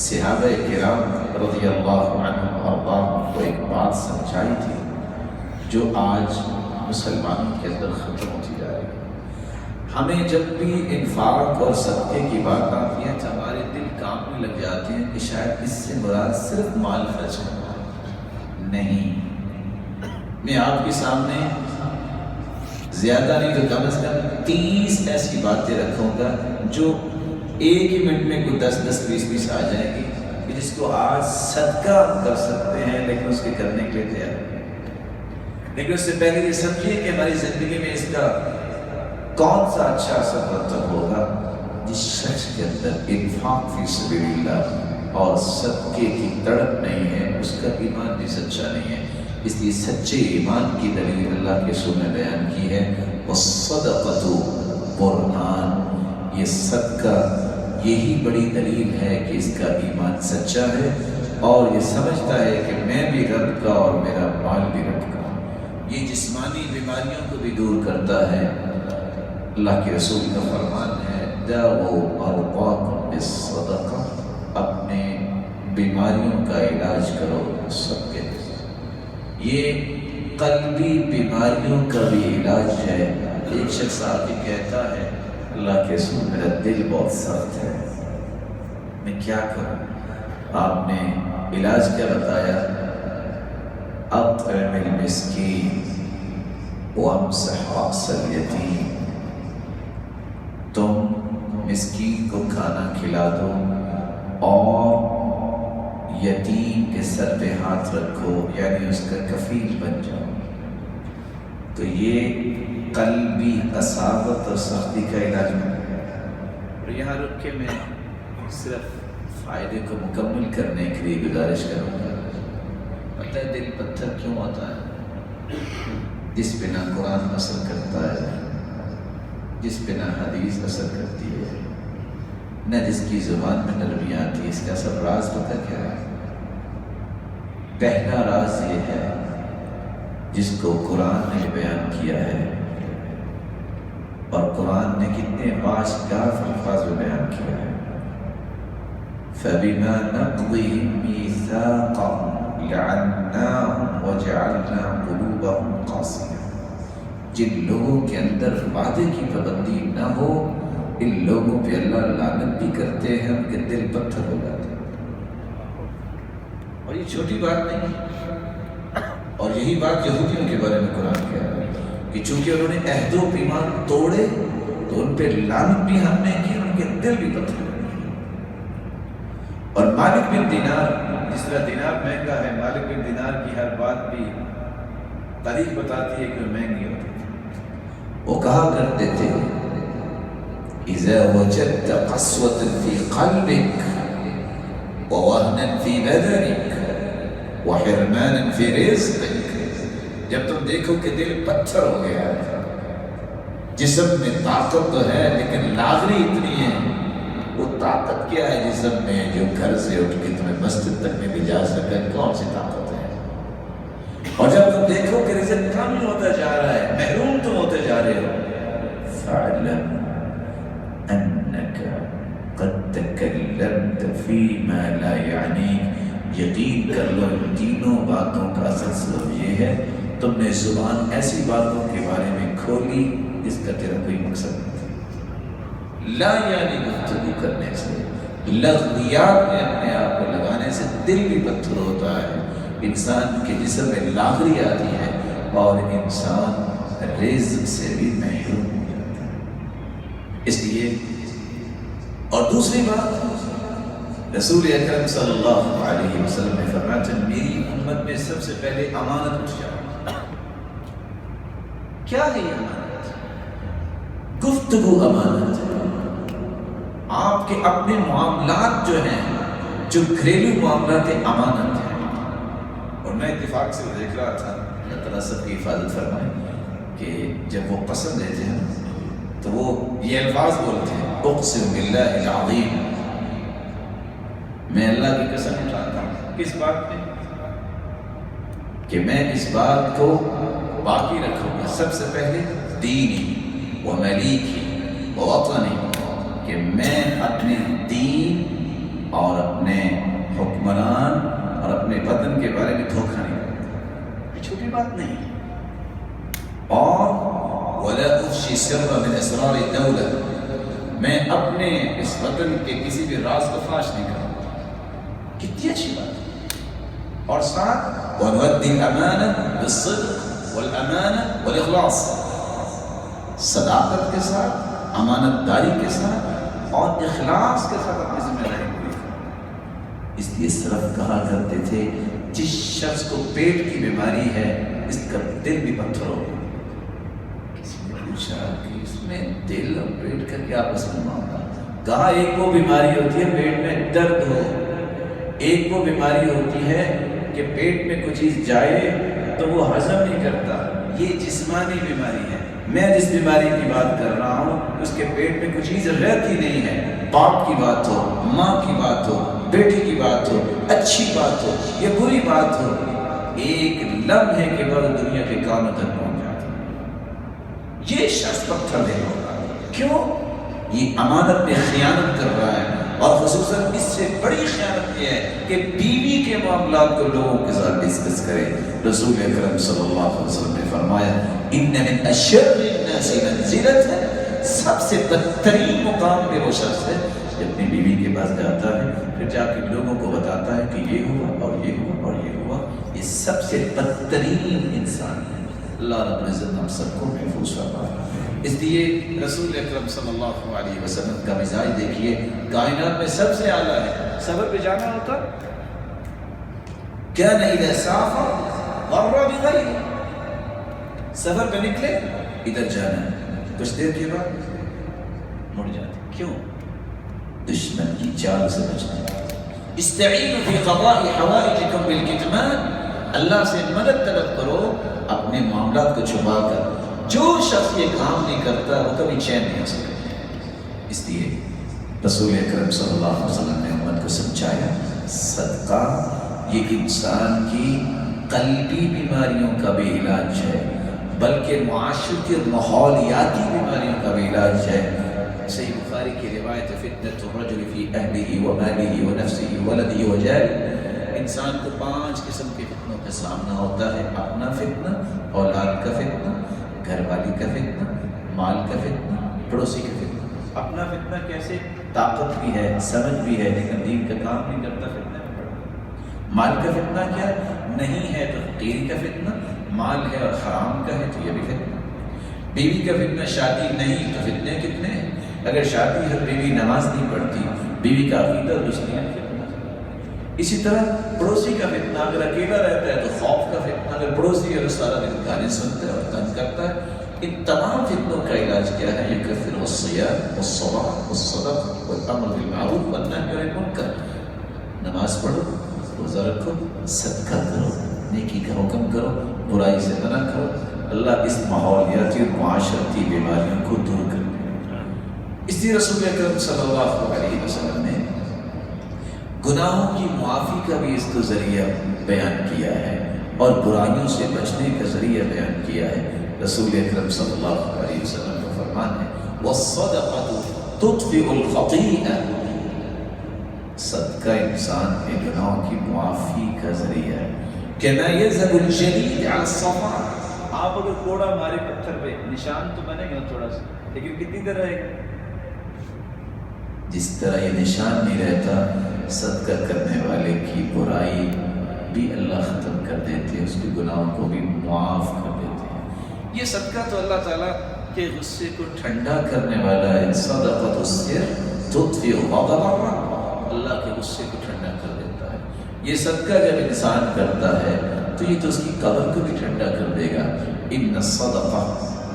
صحابہ کرام رضی اللہ عنہم اور ارضاہم کو ایک بات سمجھائی تھی جو آج مسلمانوں کے اندر ختم ہوتی جا رہی ہے۔ ہمیں جب بھی انفاق اور صدقے کی بات آتی ہے تو ہمارے دل کانپنے لگ جاتے ہیں کہ شاید اس سے مراد صرف مال خرچ کرنا نہیں۔ میں آپ کے سامنے زیادہ نہیں تو کم از کم 30 ایسی باتیں رکھوں گا جو ایک ہی منٹ میں کوئی 10-10 20-20 آ جائیں گی کہ جس کو آج صدقہ کر سکتے ہیں لیکن اس کے کرنے کے لیے تیار نہیں۔ لیکن اس سے پہلے یہ سمجھیے کہ ہماری زندگی میں اس کا کون سا اچھا اثر مرتب ہوگا جس شخص کے اندر انفاق فی سبیل اللہ اور صدقے کی تڑپ نہیں ہے، اس کا ایمان بھی سچا نہیں ہے۔ اس لیے سچے ایمان کی دلیل اللہ کے رسول نے بیان کی ہے، وَالصَّدَقَةُ برہان، یہ صدقہ یہی بڑی دلیل ہے کہ اس کا ایمان سچا ہے اور یہ سمجھتا ہے کہ میں بھی رب کا اور میرا مال بھی رب کا۔ یہ جسمانی بیماریوں کو بھی دور کرتا ہے۔ اللہ کے رسول کا فرمان ہے، داؤوا مرضاکم بالصدقہ، اپنے بیماریوں کا علاج کرو صدقے سے۔ یہ قلبی بیماریوں کا بھی علاج ہے۔ ایک شخص آ کے کہتا ہے، اللہ کے رسول میرا دل بہت سخت ہے، میں کیا کروں؟ آپ نے علاج کیا بتایا؟ اطعم المسکین وامسح رأس الیتیم، تم مسکین کو کھانا کھلا دو اور یتیم کے سر پہ ہاتھ رکھو، یعنی اس کا کفیل بن جاؤ۔ تو یہ قلبی قساوت اور سختی کا علاج بن گیا۔ اور یہاں رک کے میں صرف فائدے کو مکمل کرنے کے لیے گزارش کروں گا۔ پتہ ہے دل پتھر کیوں ہوتا ہے؟ جس پہ نہ قرآن اثر کرتا ہے، جس پہ نہ حدیث اثر کرتی ہے، نہ جس کی زبان میں نرمی آتی ہے، اس کا سب راز پتہ کیا ہے؟ پہلا راز یہ ہے جس کو قرآن نے بیان کیا ہے، اور قرآن نے کتنے باشکاف الفاظ میں بیان کیا ہے، فَبِمَا نَقْضِهِمْ مِيثَاقَهُمْ لَعَنَّاهُمْ وَجَعَلْنَا قُلُوبَهُمْ قَاسِيَةً، جن لوگوں کے اندر وعدے کی پابندی نہ ہو، ان لوگوں پہ اللہ لعنت بھی کرتے ہیں، ان کے دل پتھر ہو جاتے ہیں۔ اور یہ چھوٹی بات نہیں ہے، اور یہی بات یہودیوں کے بارے میں قرآن کہہ رہا ہے کہ چونکہ انہوں نے عہد و پیمان توڑے تو ان پہ لعنت بھی ہم نے کی، ان کے دل بھی پتھر ہو گئے۔ اور مالک بن دینار، جس طرح دینار مہنگا ہے، مالک بن دینار کی ہر بات بھی تاریخ بتاتی ہے کہ وہ مہنگی ہوتی ہے۔ وہ کہا کرتے تھے، اذا وجدت قسوة في قلبك ووهنا في بدنك وحرمانا في رزقك، جب تم دیکھو کہ دل پتھر ہو گیا ہے، جسم میں طاقت تو ہے لیکن لاغری اتنی ہے، وہ طاقت کیا ہے جسم میں جو گھر سے اٹھ کے تمہیں مسجد تک میں بھی جا سکے؟ کون سی طاقت ہے؟ اور جب تم دیکھو کہ رزق کم ہوتا جا رہا ہے، محروم تم ہوتے جا رہے ہو، فَاعْلَمْ أَنَّكَ قَدْ تَكَلَّمْتَ فِي مَا لَا يَعْنِيكَ، یقین کر لو ان تینوں باتوں کا اصل سبب یہ ہے تم نے زبان ایسی باتوں کے بارے میں کھولی جس کا تیرا کوئی مقصد نہیں تھا۔ لا یعنی گفتگو کرنے سے، لغویات میں اپنے آپ کو لگانے سے دل بھی پتھر ہوتا ہے، انسان کے جسم میں لاغری آتی ہے اور انسان رزق سے بھی محروم ہو جاتا ہے۔ اس لیے اور دوسری بات، رسول اکرم صلی اللہ علیہ وسلم نے فرمایا کہ میری امت میں سب سے پہلے امانت اٹھ جائے۔ کیا ہے یہ امانت؟ گفتگو امانت ہے۔ آپ کے اپنے معاملات جو ہیں، جو گھریلو معاملات امانت ہیں۔ اور میں اتفاق سے دیکھ رہا تھا، اللہ تعالیٰ سب کی حفاظت فرمائے، کہ جب وہ قسم لیتے ہیں تو وہ یہ الفاظ بولتے ہیں، اقسم باللہ العظیم، میں اللہ کی قسم اٹھاتا ہوں، کس بات میں؟ کہ میں اس بات کو باقی رکھوں گا، سب سے پہلے دینی و ملیکی و وطنی، کہ میں اپنے دین اور اپنے حکمران اور اپنے وطن کے بارے میں دھوکہ نہیں کرتا، یہ چھوٹی بات نہیں۔ اور وَلَا أُفْشِي سِرًّا مِنْ أَسْرَارِ الدَّوْلَةِ، میں اپنے اس وطن کے کسی بھی راز کو فاش نہیں کروں۔ کتنی اچھی بات ہے۔ اور ساتھ وَنُؤَدِّي الْأَمَانَةَ بِالصِّدْقِ وَالْأَمَانَةِ وَالْإِخْلَاصِ، صداقت کے ساتھ، امانت داری کے ساتھ اور اخلاص کے ساتھ اپنی ذمہ داری پوری کرو۔ اس لیے سلف کہا کرتے تھے، جس شخص کو پیٹ کی بیماری ہے اس کا دل بھی پتھر ہو۔ کسی نے پوچھا کہ اس میں دل اور پیٹ کا کیا آپس میں معاملہ؟ کہا ایک وہ بیماری ہوتی ہے پیٹ میں درد ہو، ایک وہ بیماری ہوتی ہے کہ پیٹ میں کوئی چیز جائے تو وہ ہضم نہیں کرتا، یہ جسمانی بیماری ہے۔ میں جس بیماری کی بات کر رہا ہوں اس کے پیٹ میں کوئی چیز رہتی نہیں ہے، باپ کی بات ہو، ماں کی بات ہو، بیٹی کی بات ہو، اچھی بات ہو یا بری بات ہو، ایک لمحے کے بعد دنیا کے کانوں تک پہنچ جاتا ہے۔ یہ شخص پتھر نہیں ہوگا، کیوں؟ یہ امانت میں خیانت کر رہا ہے، اور خصوصاً اس سے بڑی خیانت یہ ہے کہ بیوی کے معاملات کو لوگوں کے ساتھ ڈسکس کرے۔ رسول اکرم صلی اللہ علیہ وسلم نے فرمایا ان من اشر الناس منزلۃ، سب سے بدترین مقام پہ وہ شخص ہے جو اپنی بیوی کے پاس جاتا ہے پھر جا کے لوگوں کو بتاتا ہے کہ یہ ہوا اور یہ ہوا اور یہ ہوا۔ یہ سب سے بدترین انسان ہے۔ اللہ رب العزت ہم سب کو محفوظ فرمائے۔ اس لیے رسول اکرم صلی اللہ علیہ وسلم کا مزاج دیکھیے، کائنات میں سب سے اعلیٰ ہے۔ سفر پہ جانا ہوتا کیا نہیں اذا سافر غر بغیر، سفر پہ نکلے ادھر جانا ہے، کچھ دیر کے بعد مڑ جاتے، کیوں؟ دشمن کی چال سے بچنا۔ استعینوا فی قضاء حوائجکم بالکتمان، اللہ سے مدد طلب کرو اپنے معاملات کو چھپا کر۔ جو شخص یہ کام نہیں کرتا وہ کبھی چین نہیں ہو سکتا۔ اس لیے رسول اکرم صلی اللہ علیہ وسلم نے امت کو سمجھایا صدقہ یہ انسان کی قلبی بیماریوں کا بھی علاج ہے، بلکہ معاشرتی اور ماحولیاتی بیماریوں کا بھی علاج ہے۔ صحیح بخاری کی روایت فتنۃ الرجل فی اہلہ ومالہ ونفسہ وولدہ وجارہ، انسان کو 5 قسم کے فتنوں کا سامنا ہوتا ہے، اپنا فتنہ، اولاد کا فتنہ، گھر والی کا فتنہ، مال کا فتنہ، پڑوسی کا فتنہ۔ اپنا فتنہ کیسے؟ طاقت بھی ہے، سمجھ بھی ہے، لیکن دین کا کام نہیں کرتا، فتنہ میں پڑا۔ مال کا فتنہ کیا ہے؟ نہیں ہے تو فقیری کا فتنہ، مال ہے اور حرام کا ہے تو یہ بھی فتنہ۔ بیوی کا فتنہ، شادی نہیں تو فتنے کتنے ہیں؟ اگر شادی ہے بیوی نماز نہیں پڑھتی، بیوی کا عقیدہ درست نہیں ہے۔ اسی طرح پڑوسی کا فتنہ، اگر اکیلا رہتا ہے تو خوف کا فتنہ، اگر پڑوسی ہے سارا دن گانے سنتا ہے اور تنگ کرتا ہے۔ ان تمام فتنوں کا علاج کیا ہے؟ یکفر الصیام والصلاۃ والصدقہ والامر بالمعروف والنہی عن المنکر، نماز پڑھو، روزہ رکھو، صدقہ کرو، نیکی کا حکم کرو، برائی سے منع کرو۔ اللہ اس ماحولیاتی اور معاشرتی بیماریوں کو دور کر دے۔ اس لیے رسول اکرم صلی اللہ علیہ وسلم نے گناہوں کی معافی کا بھی اس کو ذریعہ بیان کیا ہے اور برائیوں سے بچنے کا ذریعہ بیان کیا ہے۔ رسول اکرم صلی اللہ علیہ وسلم کا فرمان ہے وَالصَّدَقَةُ تُطْفِئُ الْخَطِيئَةَ، صدقہ انسان کے گناہوں کی معافی کا ذریعہ ہے۔ كَمَا يَذْهَبُ الْجَلِيدُ عَلَى الصَّفَا، آپ اگر کوڑا مارے پتھر پہ نشان تو بنے گا تھوڑا سا، لیکن کتنی دیر رہے گا؟ جس طرح یہ نشان نہیں رہتا، صدقہ کرنے والے کی برائی بھی اللہ ختم کر دیتے ہیں، اس کے گناہوں کو بھی معاف کر دیتے ہیں۔ یہ صدقہ تو اللہ تعالیٰ کے غصے کو ٹھنڈا کرنے والا ہے۔ صدقۃ السر تطفئ غضب الرب، اللہ کے غصے کو ٹھنڈا کر دیتا ہے۔ یہ صدقہ جب انسان کرتا ہے تو یہ تو اس کی قبر کو بھی ٹھنڈا کر دے گا۔ ان الصدقہ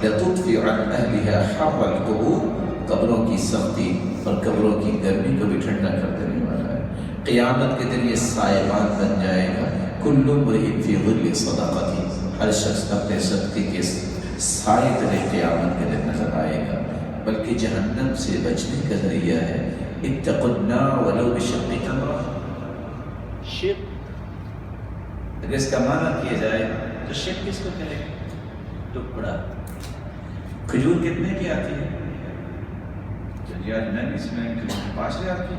لتطفئ عن اہلھا حر القبور، قبروں کی سختی اور قبروں کی گرمی کو بھی ٹھنڈا کر دینے والا ہے۔ قیامت کے دن یہ سائبان بن جائے گا۔ کل امرئ فی ظل صدقتہ، ہر شخص اپنے صدقے کے سائے تلے قیامت کے دن نظر آئے گا۔ بلکہ جہنم سے بچنے کا ذریعہ ہے اتقوا النار ولو بشق تمرہ، شق اگر اس کا معنی کیا جائے تو شق کس کو کہے گا؟ ٹکڑا۔ کھجور کتنے کی آتی ہے؟ میں اس میں 5,000 کی،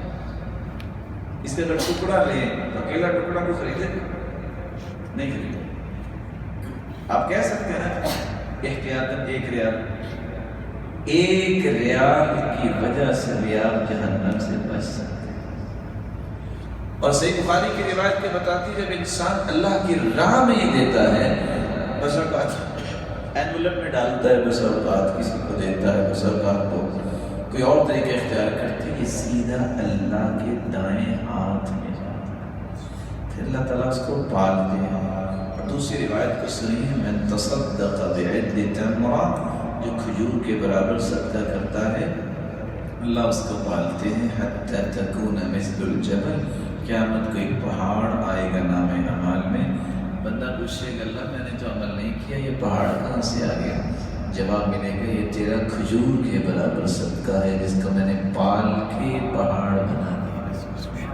اس کا اگر ٹکڑا لیں تو اکیلا ٹکڑا کو خریدے نہیں خریدے۔ آپ کہہ سکتے ہیں احتیاطاً 1 ریال، 1 ریال کی وجہ سے بھی آپ جہنم سے بچ سکتے ہیں۔ اور صحیح بخاری کی روایت کے بتاتی جب انسان اللہ کی راہ میں ہی دیتا ہے، بس اوقات اینولپ میں ڈالتا ہے، بس اوقات کسی کو دیتا ہے، بس اوقات کو کوئی اور طریقہ اختیار کرتے کہ سیدھا اللہ کے دائیں ہاتھ میں جاتا ہے، پھر اللہ تعالیٰ اس کو پالتے ہیں۔ اور دوسری روایت کو سنیے، من تصدق بعدل تمرہ، جو کھجور کے برابر صدقہ کرتا ہے اللہ اس کو پالتے ہیں، حتی تکون مثل الجبل، قیامت کو ایک پہاڑ آئے گا نام اعمال میں. بندہ پوچھے گا اللہ میں نے تو عمل نہیں کیا، یہ پہاڑ کہاں سے آ گیا؟ جواب ملے گا یہ تیرا کھجور کے برابر صدقہ ہے جس کو میں نے پال کے پہاڑ بنا دیا.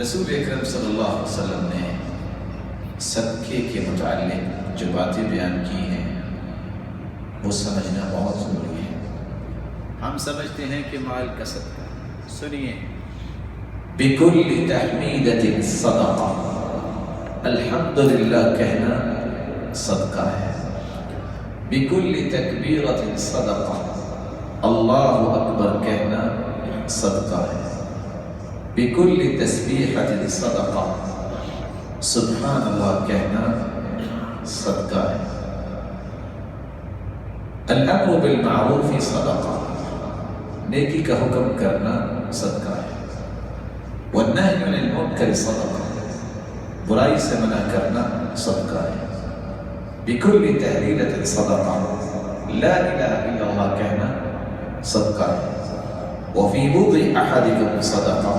رسول اکرم صلی اللہ علیہ وسلم نے صدقے کے متعلق جو باتیں بیان کی ہیں وہ سمجھنا بہت ضروری ہے. ہم سمجھتے ہیں کہ مال کا صدقہ. سنیے، بِكُلِّ تَحْمِيدَةٍ صَدَقَةٌ، الحمدللہ کہنا صدقہ ہے. بِكُلِّ تَكْبِيرَةٍ صَدَقَةٌ، اللہ اکبر کہنا صدقہ ہے. بِكُلِّ تَسْبِيحَةٍ صَدَقَةٌ، سبحان اللہ کہنا صدقہ ہے. الامر بالمعروف صدقہ، نیکی کا حکم کرنا صدقہ ہے. والنہی عن المنکر صدقہ، برائی سے منع کرنا صدقہ ہے. بکل تحلیلۃ صدقہ، لا الہ الا اللہ کہنا صدقہ ہے. وفی بضع احدکم صدقہ،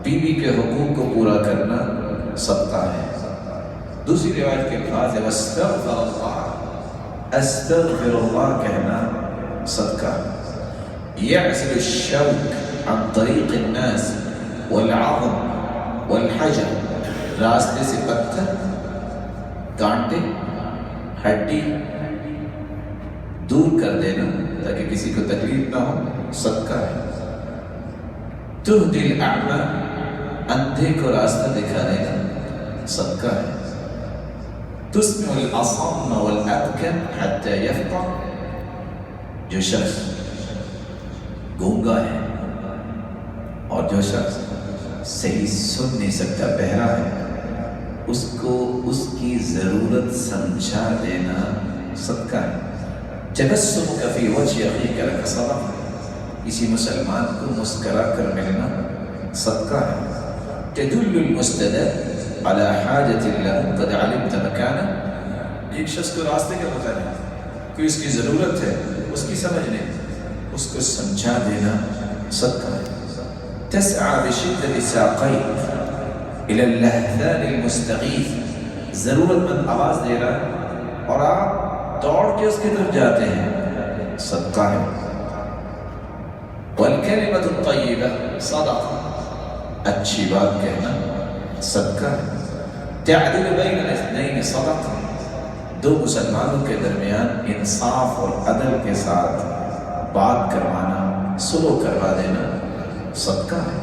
بیوی کے حقوق کو پورا کرنا صدقہ ہے. دوسری روایت کے الفاظ ہے واستغفر اللہ، استغفر اللہ کہنا صدقہ ہے. يعزل الشوك عن طريق الناس والعظم والحجر، راستے سے پتھر، کانٹے، ہڈی دور کر دینا تاکہ کسی کو تکلیف نہ ہو صدقہ ہے. تهدي الاعمى، اندھے کو راستہ دکھا دینا صدقہ ہے. تسمع الاصم والابكم حتى يفقه، جو شخص گونگا ہے اور جو شخص صحیح سن نہیں سکتا، بہرا ہے، اس کو اس کی ضرورت سمجھا دینا صدقہ ہے. تبسمک فی وجه اخیک لک صدقہ، کسی مسلمان کو مسکرا کر ملنا صدقہ ہے. تدل المستدل على حاجة له قد علمت مكانه، ایک شخص کو راستے کا پتہ نہیں، کوئی اس کی ضرورت ہے، اس کی سمجھنے، اس کو سمجھا دینا صدقہ ہے. تسعى بشدة ساقيك إلى اللهثان المستغيث، ضرورت مند آواز دے رہا ہے اور آپ دوڑ کے اس کی طرف جاتے ہیں، صدقہ ہے. والكلمة الطيبة صدقة، اچھی بات کہنا صدقہ ہے. تعدل بين الاثنين صدقہ، دو مسلمانوں کے درمیان انصاف اور عدل کے ساتھ بات کروانا، سلو کروا دینا صدقہ ہے.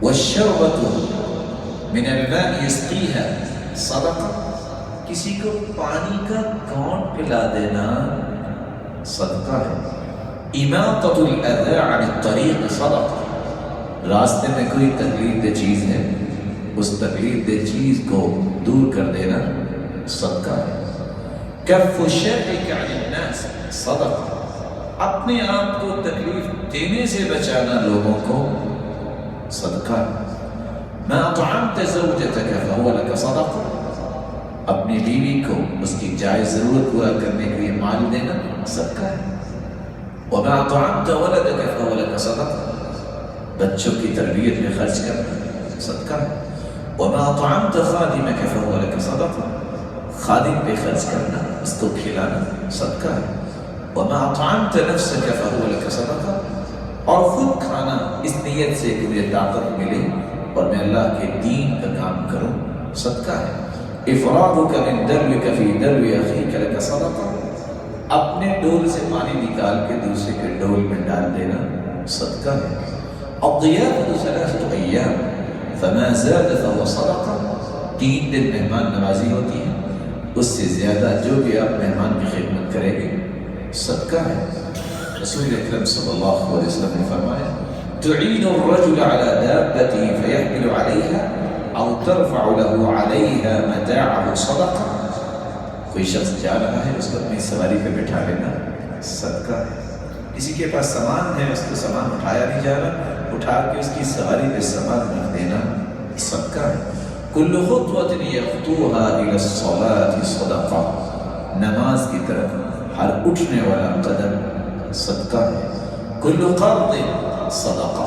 والشربة من الماء يسقيها صدقہ، کسی کو پانی کا گھونٹ پلا دینا صدقہ ہے. اماطة الأذى عن الطريق صدقہ، راستے میں کوئی تکلیف دہ چیز ہے، اس تکلیف دہ چیز کو دور کر دینا صدقہ ہے. کف الشرك عن الناس صدقہ، اپنے آپ کو تکلیف دینے سے بچانا لوگوں کو صدقہ ہے. ما اطعمت زوجتك فهو لك صدقہ، اپنی بیوی کو اس کی جائز ضرورت پورا کرنے کے لیے مال دینا صدقہ ہے. وما اطعمت ولدك فهو لك صدقہ، بچوں کی تربیت میں خرچ کرنا صدقہ ہے. وما اطعمت خادمك فهو لك صدقہ، خادم پہ خرچ کرنا، اس کو کھلانا صدقہ ہے. وما اطعمت نفسك فهو لك صدقہ، اور خود کھانا اس نیت سے کہ مجھے طاقت ملے اور میں اللہ کے دین کا کام کروں صدقہ ہے. افراغك من دلوك في دلو اخيك لك صدقہ، اپنے ڈول سے پانی نکال کے دوسرے کے ڈول میں ڈال دینا صدقہ ہے. الضیافة ثلاثة ایام فما زاد فهو صدقہ، 3 دن مہمان نوازی ہوتی ہے، اس سے زیادہ جو بھی آپ مہمان کی خدمت کریں گے صدقہ ہے. رسول اکرم صلی اللہ علیہ وسلم نے فرمایا تعین الرجل على دابته فيحمل عليها او ترفع له عليها متاعه صدقہ، کوئی شخص جا رہا ہے اس کو اپنی سواری پہ بٹھا لینا صدقہ ہے. کسی کے پاس سامان ہے، اس کو سامان اٹھایا نہیں جا رہا، اٹھا کے اس کی سواری پہ سامان رکھ دینا صدقہ ہے. کل خطوة يخطوها الى الصلاة صدقہ، نماز کی طرف ہر اٹھنے والا قدم صدقہ ہے. کل قرض صدقہ،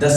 10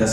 10